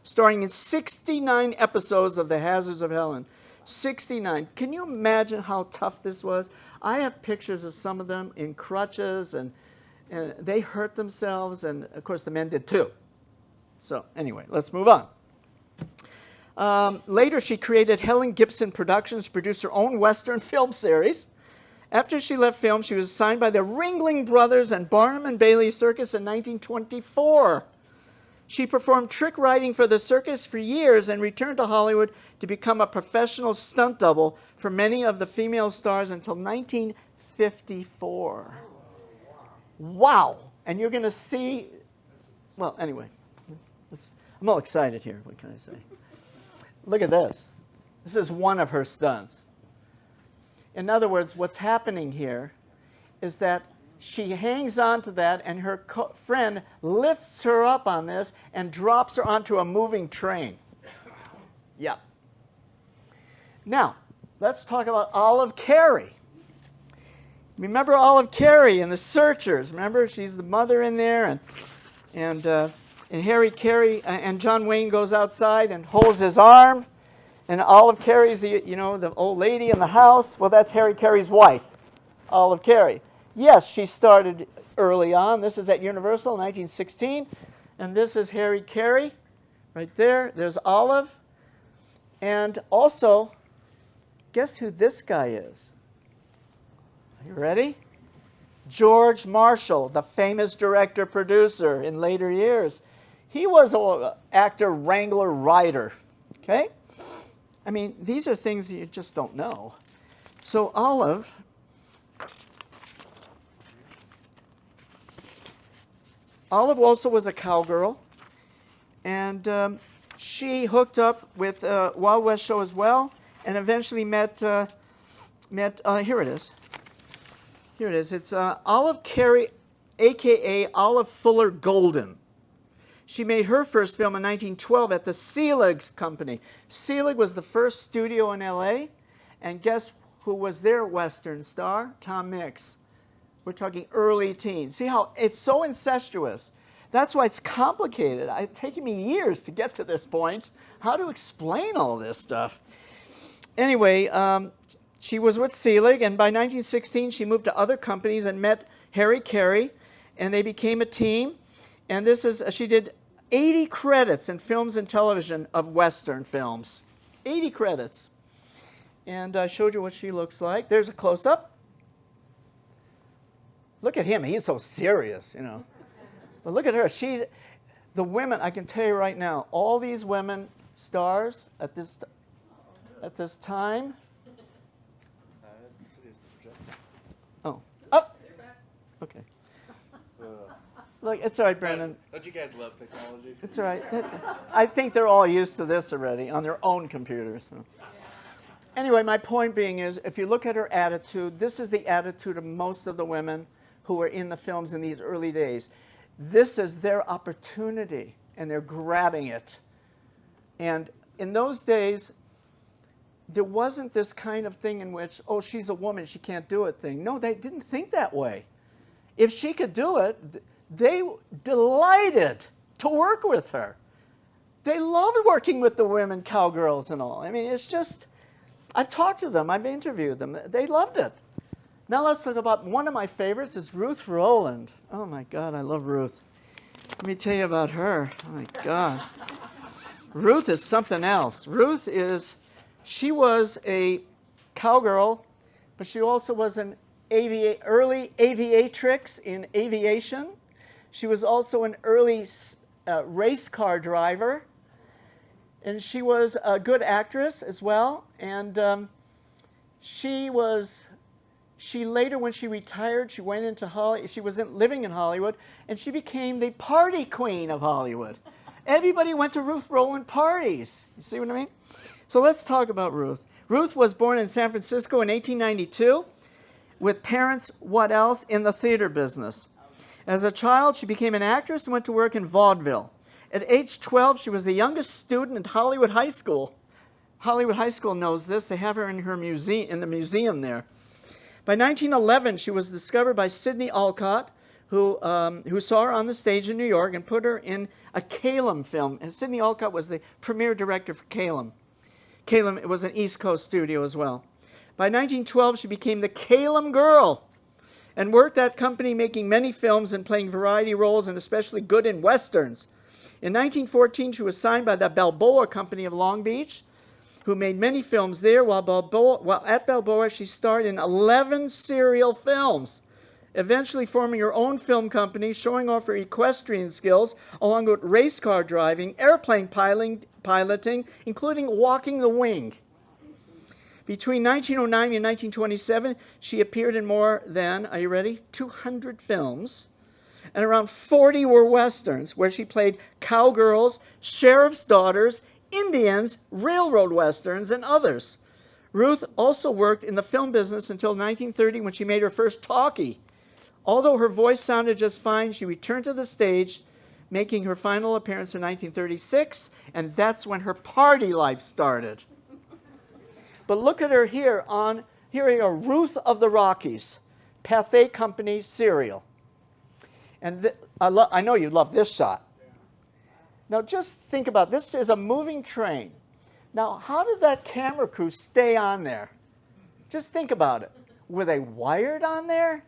starring in 69 episodes of The Hazards of Helen. 69. Can you imagine how tough this was? I have pictures of some of them in crutches, and they hurt themselves, and of course the men did too. So anyway, let's move on. Later, she created Helen Gibson Productions to produce her own Western film series. After she left film, she was signed by the Ringling Brothers and Barnum and Bailey Circus in 1924. She performed trick riding for the circus for years and returned to Hollywood to become a professional stunt double for many of the female stars until 1954. Wow! And you're going to see, well, anyway, I'm all excited here. What can I say? Look at this. This is one of her stunts. In other words, what's happening here is that she hangs on to that, and her friend lifts her up on this and drops her onto a moving train. Yeah. Now, let's talk about Olive Carey. Remember Olive Carey and the Searchers? Remember, she's the mother in there, and And Harry Carey and John Wayne goes outside and holds his arm, and Olive Carey's the old lady in the house. Well, that's Harry Carey's wife, Olive Carey. Yes, she started early on. This is at Universal, 1916, and this is Harry Carey, right there. There's Olive, and also, guess who this guy is? Are you ready? George Marshall, the famous director-producer in later years. He was an actor, wrangler, writer. Okay? I mean, these are things that you just don't know. So Olive also was a cowgirl, and she hooked up with Wild West show as well, and eventually met here it is. Here it is. It's Olive Carey, a.k.a. Olive Fuller Golden. She made her first film in 1912 at the Selig Company. Selig was the first studio in L.A., and guess who was their Western star? Tom Mix. We're talking early teens. See how it's so incestuous. That's why it's complicated. It's taken me years to get to this point. How to explain all this stuff? Anyway, she was with Selig, and by 1916 she moved to other companies and met Harry Carey, and they became a team. And this is she did 80 credits in films and television of Western films. 80 credits. And I showed you what she looks like. There's a close-up. Look at him. He's so serious, you know. But look at her. She's the women. I can tell you right now, all these women stars at this time. Oh. Okay. Look, it's all right, Brandon.
Don't you guys love technology?
It's all right. I think they're all used to this already on their own computers. So. Anyway, my point being is, if you look at her attitude, this is the attitude of most of the women who were in the films in these early days. This is their opportunity, and they're grabbing it. And in those days, there wasn't this kind of thing in which, oh, she's a woman, she can't do it thing. No, they didn't think that way. If she could do it, they delighted to work with her. They loved working with the women cowgirls and all. I mean, it's just, I've talked to them, I've interviewed them. They loved it. Now let's talk about one of my favorites is Ruth Rowland. Oh my God, I love Ruth. Let me tell you about her. Oh my God. Ruth is something else. She was a cowgirl, but she also was an early aviatrix in aviation. She was also an early race car driver, and she was a good actress as well. And she later, when she retired, she went into Hollywood. She wasn't living in Hollywood, and she became the party queen of Hollywood. Everybody went to Ruth Rowland parties. You see what I mean? So let's talk about Ruth. Ruth was born in San Francisco in 1892 with parents, what else, in the theater business. As a child, she became an actress and went to work in vaudeville. At age 12, she was the youngest student at Hollywood High School. Hollywood High School knows this. They have her in her museum, in the museum there. By 1911, she was discovered by Sidney Olcott, who saw her on the stage in New York and put her in a Calum film. And Sidney Olcott was the premier director for Calum. Calum, it was an East Coast studio as well. By 1912, she became the Calum Girl and worked at company making many films and playing variety roles, and especially good in westerns. In 1914, she was signed by the Balboa Company of Long Beach, who made many films there. While at Balboa, she starred in 11 serial films, eventually forming her own film company, showing off her equestrian skills, along with race car driving, airplane piloting, including walking the wing. Between 1909 and 1927, she appeared in more than, are you ready, 200 films, and around 40 were westerns, where she played cowgirls, sheriff's daughters, Indians, railroad westerns, and others. Ruth also worked in the film business until 1930, when she made her first talkie. Although her voice sounded just fine, she returned to the stage, making her final appearance in 1936, and that's when her party life started. But look at her here here are Ruth of the Rockies, Pathé Company cereal. And I know you love this shot. Now just think about this is a moving train. Now how did that camera crew stay on there? Just think about it. Were they wired on there?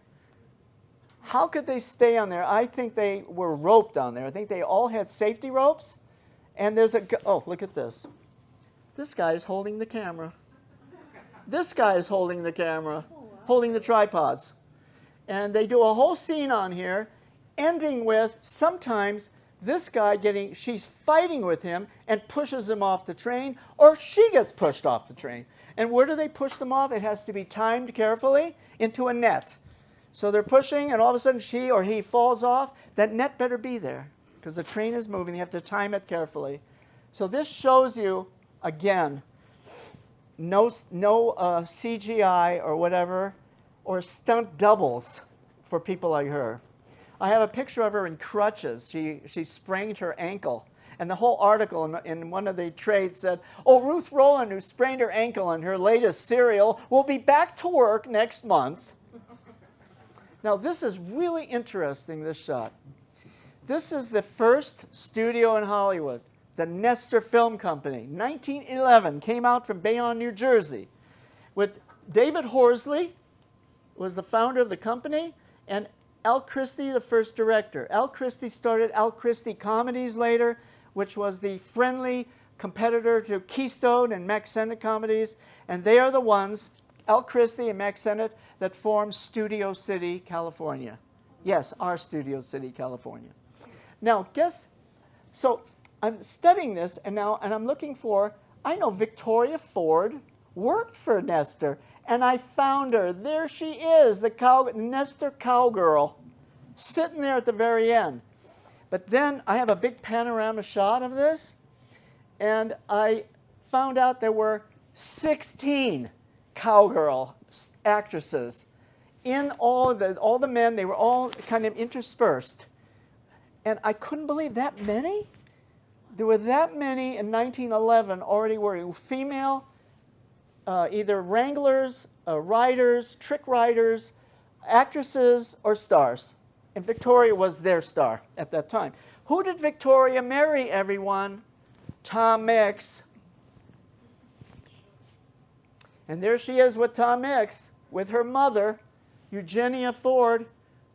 How could they stay on there? I think they were roped on there. I think they all had safety ropes. And there's oh, look at this. This guy is holding the camera. This guy is holding the camera, holding the tripods. And they do a whole scene on here, ending with sometimes this guy she's fighting with him and pushes him off the train, or she gets pushed off the train. And where do they push them off? It has to be timed carefully into a net. So they're pushing, and all of a sudden she or he falls off. That net better be there, because the train is moving. You have to time it carefully. So this shows you, again, no CGI or whatever, or stunt doubles for people like her. I have a picture of her in crutches. She sprained her ankle. And the whole article in one of the trades said, oh, Ruth Rowland, who sprained her ankle in her latest serial, will be back to work next month. Now, this is really interesting, this shot. This is the first studio in Hollywood, the Nestor Film Company. 1911, came out from Bayonne, New Jersey, with David Horsley, was the founder of the company, and Al Christie, the first director. Al Christie started Al Christie Comedies later, which was the friendly competitor to Keystone and Mack Sennett Comedies, and they are the ones, Al Christie and Mack Sennett, that formed Studio City, California. Yes, our Studio City, California. Now, so I'm studying this, and I'm looking for, I know Victoria Ford worked for Nestor, and I found her. There she is, the Nestor cowgirl, sitting there at the very end. But then I have a big panorama shot of this, and I found out there were 16 cowgirl actresses in all the men. They were all kind of interspersed. And I couldn't believe that many. There were that many in 1911 already were female, either wranglers, writers, trick writers, actresses, or stars. And Victoria was their star at that time. Who did Victoria marry, everyone? Tom Mix. And there she is with Tom Mix, with her mother, Eugenia Ford,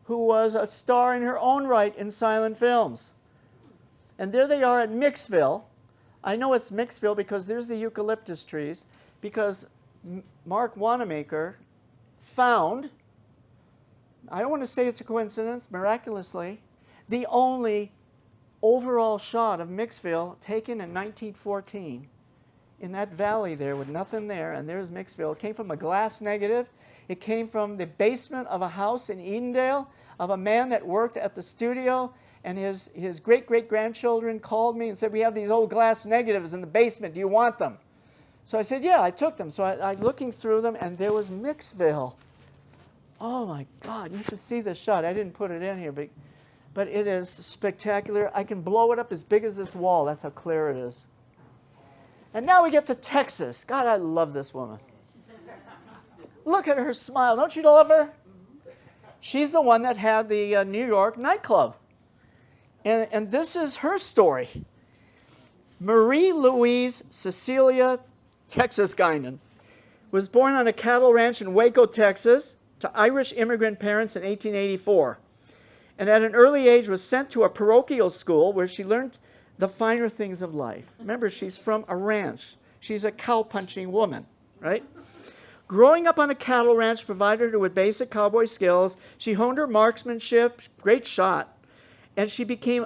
who was a star in her own right in silent films. And there they are at Mixville. I know it's Mixville because there's the eucalyptus trees, because Marc Wanamaker found, I don't want to say it's a coincidence, miraculously, the only overall shot of Mixville taken in 1914 in that valley there with nothing there, and there's Mixville. It came from a glass negative. It came from the basement of a house in Edendale of a man that worked at the studio, and his great-great-grandchildren called me and said, we have these old glass negatives in the basement. Do you want them? So I said, yeah, I took them. So I looking through them, and there was Mixville. Oh, my God, you should see this shot. I didn't put it in here, but it is spectacular. I can blow it up as big as this wall. That's how clear it is. And now we get to Texas. God, I love this woman. Look at her smile. Don't you love her? She's the one that had the New York nightclub. And this is her story. Marie Louise Cecilia Texas Guinan was born on a cattle ranch in Waco, Texas, to Irish immigrant parents in 1884. And at an early age was sent to a parochial school where she learned the finer things of life. Remember, she's from a ranch. She's a cow-punching woman, right? Growing up on a cattle ranch provided her with basic cowboy skills. She honed her marksmanship, great shot, and she became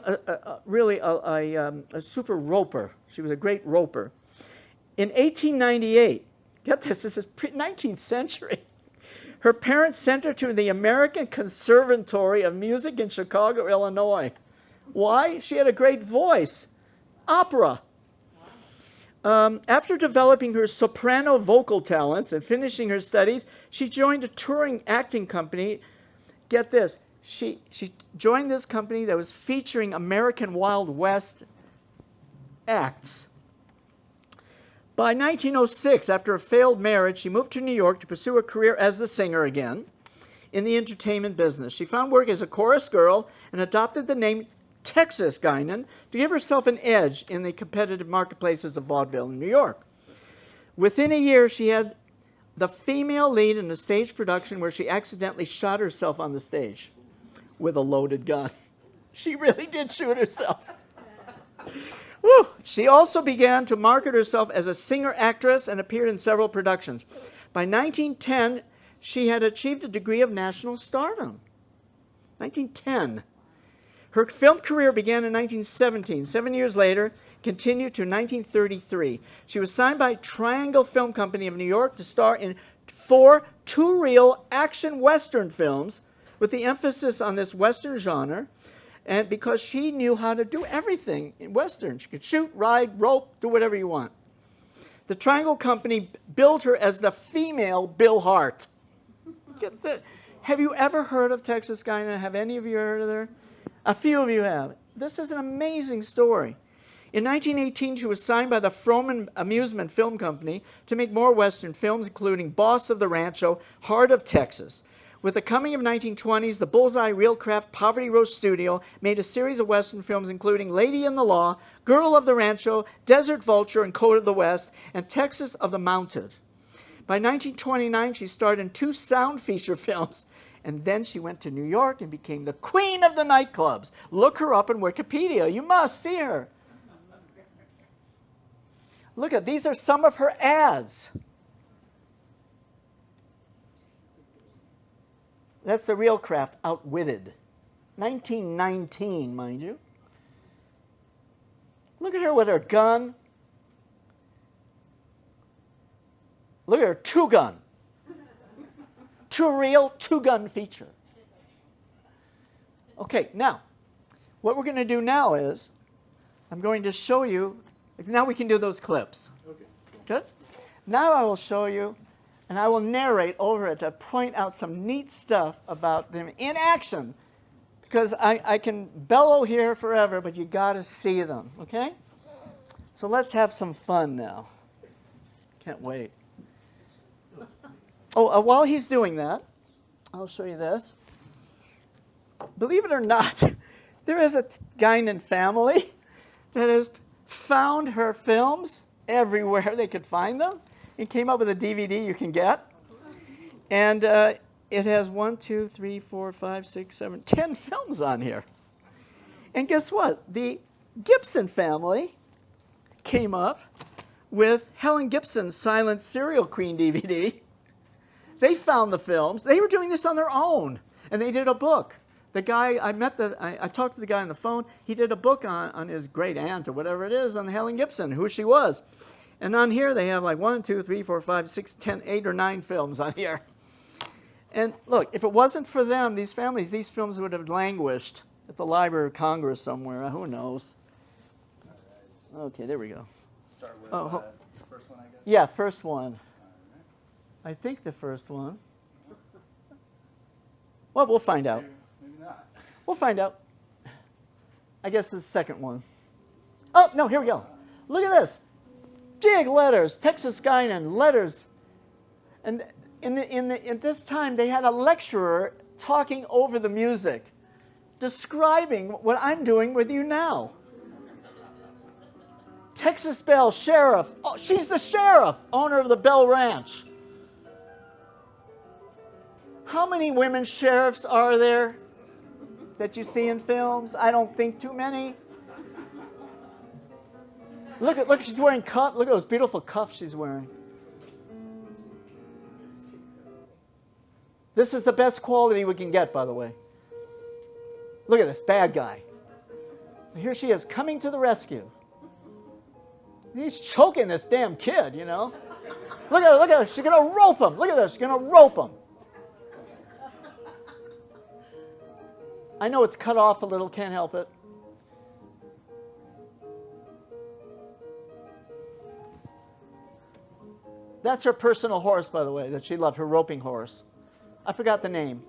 really a super roper. She was a great roper. In 1898, get this is pre-19th century, her parents sent her to the American Conservatory of Music in Chicago, Illinois. Why? She had a great voice. Opera. After developing her soprano vocal talents and finishing her studies, she joined a touring acting company. Get this. She joined this company that was featuring American Wild West acts. By 1906, after a failed marriage, she moved to New York to pursue a career as the singer again. in the entertainment business. She found work as a chorus girl and adopted the name Texas Guinan to give herself an edge in the competitive marketplaces of vaudeville in New York. Within a year, she had the female lead in a stage production where she accidentally shot herself on the stage with a loaded gun. She really did shoot herself. Woo. She also began to market herself as a singer-actress and appeared in several productions. By 1910, she had achieved a degree of national stardom. 1910. Her film career began in 1917. 7 years later, continued to 1933. She was signed by Triangle Film Company of New York to star in 4 two-reel action Western films with the emphasis on this Western genre, and because she knew how to do everything in Western. She could shoot, ride, rope, do whatever you want. The Triangle Company billed her as the female Bill Hart. Have you ever heard of Texas Guinan? Have any of you heard of her? A few of you have. This is an amazing story. In 1918, she was signed by the Froman Amusement Film Company to make more Western films, including Boss of the Rancho, Heart of Texas. With the coming of 1920s, the Bullseye Reelcraft Poverty Row Studio made a series of Western films including Lady in the Law, Girl of the Rancho, Desert Vulture and Code of the West, and Texas of the Mounted. By 1929, she starred in 2 sound feature films, and then she went to New York and became the queen of the nightclubs. Look her up in Wikipedia. You must see her. Look at, these are some of her ads. That's the Reelcraft Outwitted. 1919, mind you. Look at her with her gun. Look at her 2-gun. 2-reel, 2-gun feature. Okay, now, what we're going to do now is, I'm going to show you, now we can do those clips. Okay. Good? Now I will show you, and I will narrate over it to point out some neat stuff about them in action. Because I can bellow here forever, but you got to see them, okay? So let's have some fun now. Can't wait. Oh, while he's doing that, I'll show you this. Believe it or not, there is a Guinan family that has found her films everywhere they could find them. It came up with a DVD you can get. And it has 1, 2, 3, 4, 5, 6, 7, 10 films on here. And guess what? The Gibson family came up with Helen Gibson's Silent Serial Queen DVD. They found the films. They were doing this on their own, and they did a book. The guy, I talked to the guy on the phone. He did a book on his great aunt or whatever it is on Helen Gibson, who she was. And on here they have like 1, 2, 3, 4, 5, 6, 10, 8 or 9 films on here. And look, if it wasn't for them, these families, these films would have languished at the Library of Congress somewhere. Who knows? Okay, there we go.
Start with the first one, I guess?
Yeah, first one. I think the first one. Well, we'll find out.
Maybe not.
We'll find out. I guess the second one. Oh, no, here we go. Look at this. Jig letters, Texas Guinan, letters. And at this time, they had a lecturer talking over the music, describing what I'm doing with you now. Texas Belle, sheriff. Oh, she's the sheriff, owner of the Bell Ranch. How many women sheriffs are there that you see in films? I don't think too many. Look, she's wearing cuffs. Look at those beautiful cuffs she's wearing. This is the best quality we can get, by the way. Look at this bad guy. Here she is coming to the rescue. He's choking this damn kid, you know. Look at her. She's going to rope him. Look at this. She's going to rope him. I know it's cut off a little. Can't help it. That's her personal horse, by the way, that she loved, her roping horse. I forgot the name.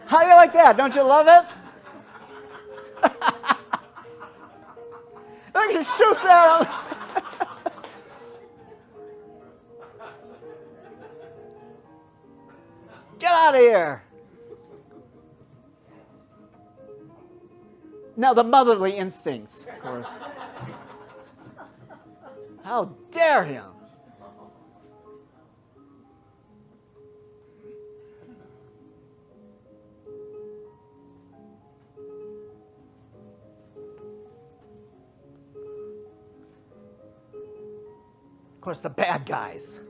How do you like that? Don't you love it? Look, she shoots at him. Get out of here. Now, the motherly instincts, of course. How dare him? Of course, the bad guys.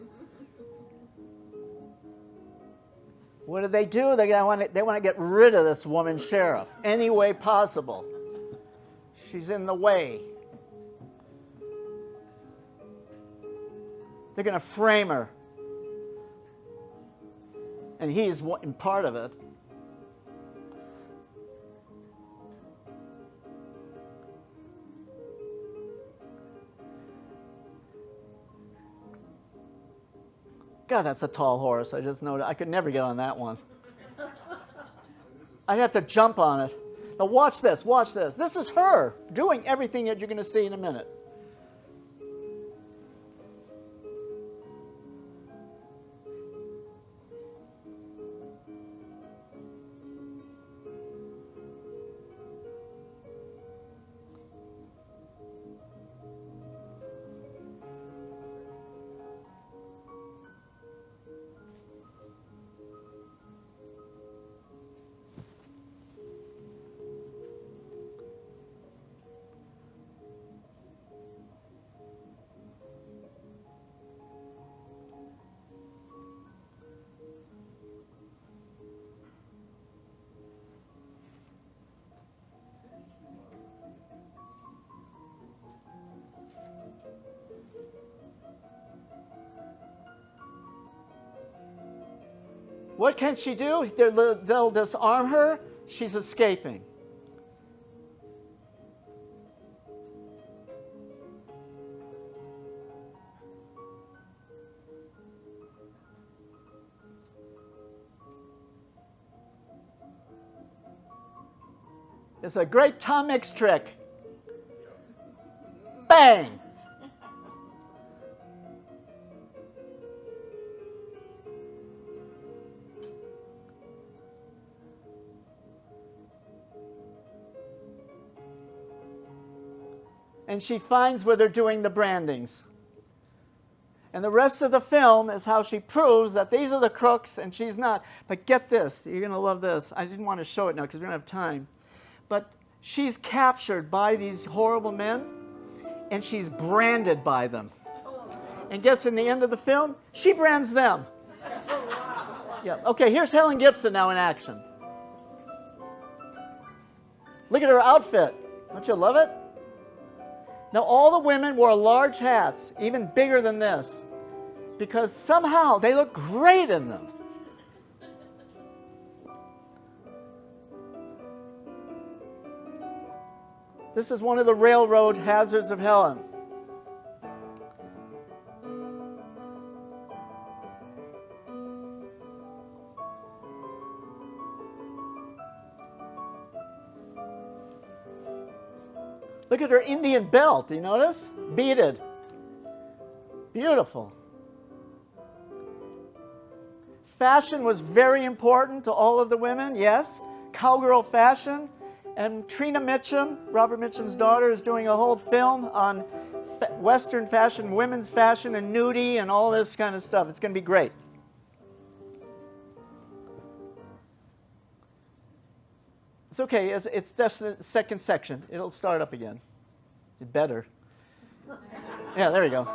What do? They want to get rid of this woman sheriff any way possible. She's in the way. They're going to frame her. And he's part of it. God, that's a tall horse. I just noticed. I could never get on that one. I'd have to jump on it. Now watch this, watch this. This is her doing everything that you're going to see in a minute. What can she do? They'll disarm her. She's escaping. It's a great Tom Mix trick. Bang! And she finds where they're doing the brandings. And the rest of the film is how she proves that these are the crooks and she's not. But get this, you're going to love this. I didn't want to show it now because we don't have time. But she's captured by these horrible men and she's branded by them. And guess in the end of the film, she brands them. Yeah. Okay, here's Helen Gibson now in action. Look at her outfit. Don't you love it? Now, all the women wore large hats, even bigger than this, because somehow they look great in them. This is one of the railroad hazards of Helen. Look at her Indian belt. Do you notice? Beaded. Beautiful. Fashion was very important to all of the women, yes. Cowgirl fashion. And Trina Mitchum, Robert Mitchum's daughter, is doing a whole film on Western fashion, women's fashion, and nudie, and all this kind of stuff. It's going to be great. It's okay. It's just the second section. It'll start up again. It better. Yeah, there we go.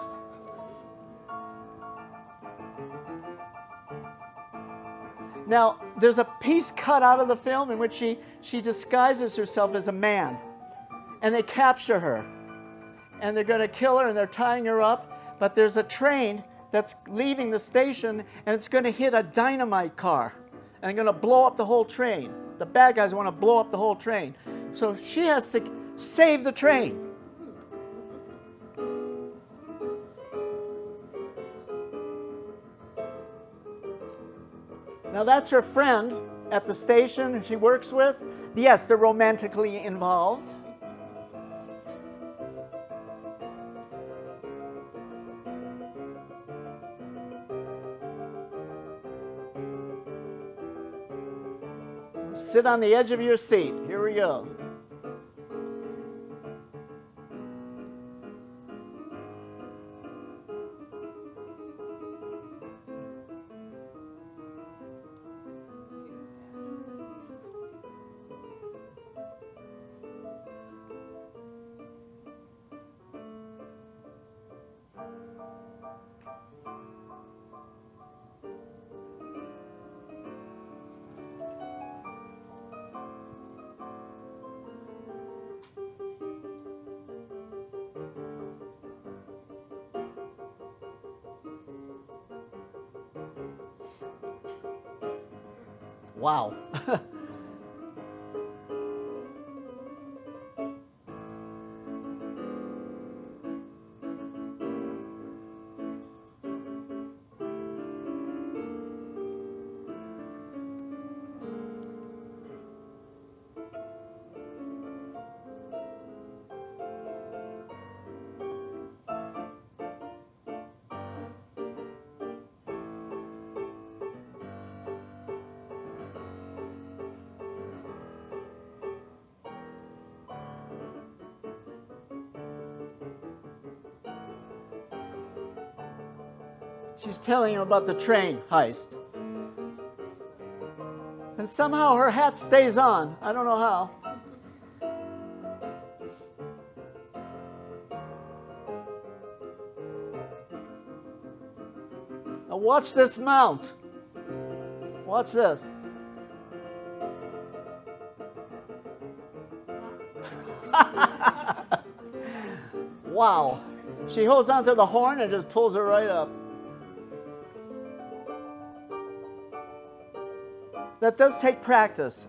Now, there's a piece cut out of the film in which she disguises herself as a man. And they capture her. And they're going to kill her, and they're tying her up. But there's a train that's leaving the station, and it's going to hit a dynamite car. And they're going to blow up the whole train. The bad guys want to blow up the whole train. So she has to save the train. Now that's her friend at the station who she works with. Yes, they're romantically involved. Sit on the edge of your seat. Here we go. Wow. She's telling him about the train heist. And somehow her hat stays on. I don't know how. Now watch this mount. Watch this. Wow. She holds onto the horn and just pulls her right up. That does take practice.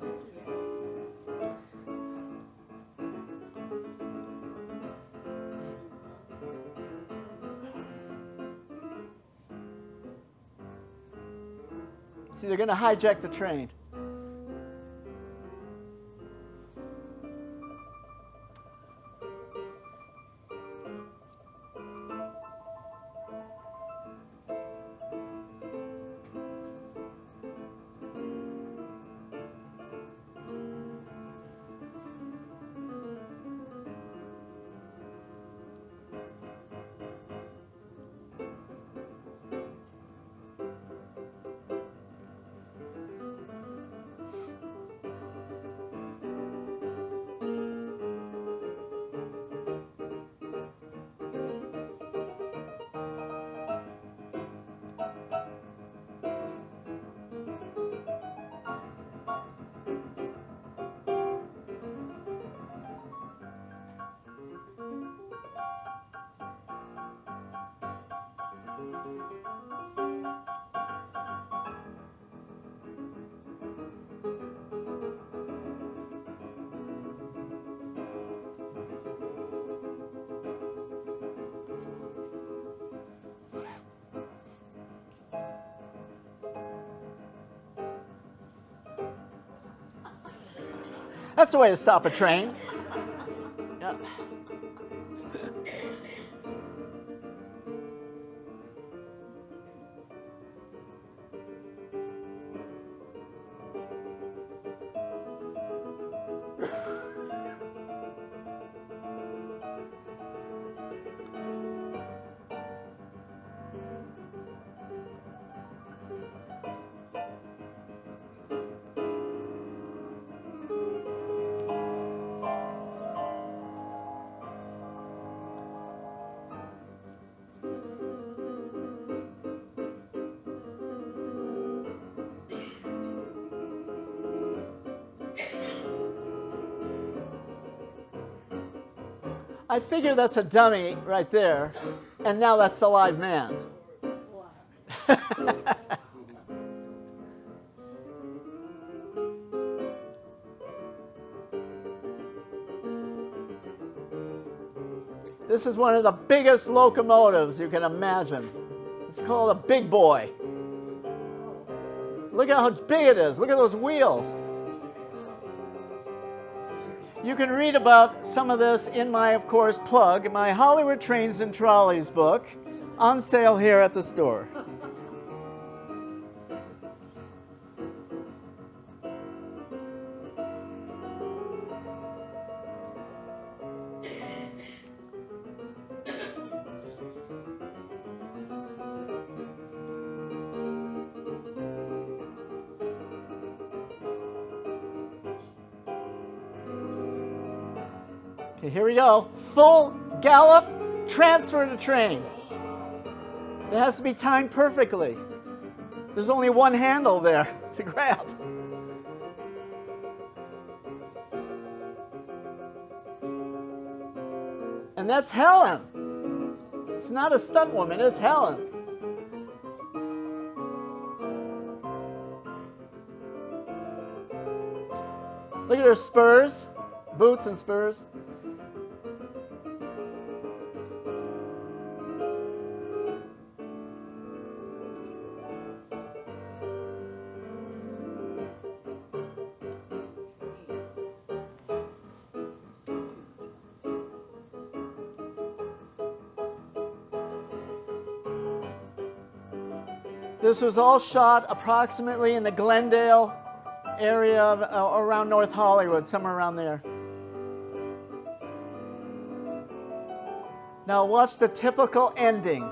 See, they're going to hijack the train. That's the way to stop a train. Yeah. I figure that's a dummy right there, and now that's the live man. This is one of the biggest locomotives you can imagine. It's called a big boy. Look at how big it is. Look at those wheels. You can read about some of this in my, of course, plug, my Hollywood Trains and Trolleys book, on sale here at the store. Okay, here we go. Full gallop, transfer to train. It has to be timed perfectly. There's only one handle there to grab. And that's Helen. It's not a stunt woman, it's Helen. Look at her spurs, boots and spurs. This was all shot approximately in the Glendale area of, around North Hollywood, somewhere around there. Now watch the typical ending.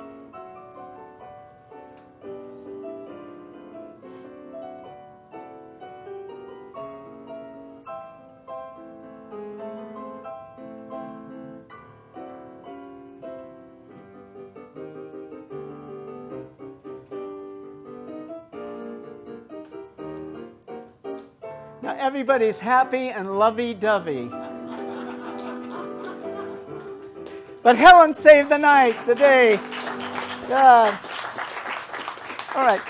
Now everybody's happy and lovey-dovey. But Helen saved the night, the day. God. All right.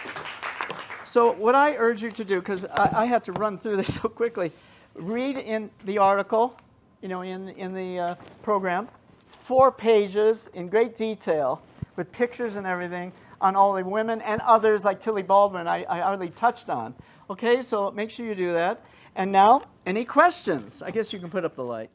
So what I urge you to do, because I had to run through this so quickly, read in the article, in the program. It's 4 pages in great detail with pictures and everything on all the women and others like Tilly Baldwin I already touched on. Okay, so make sure you do that. And now, any questions? I guess you can put up the light.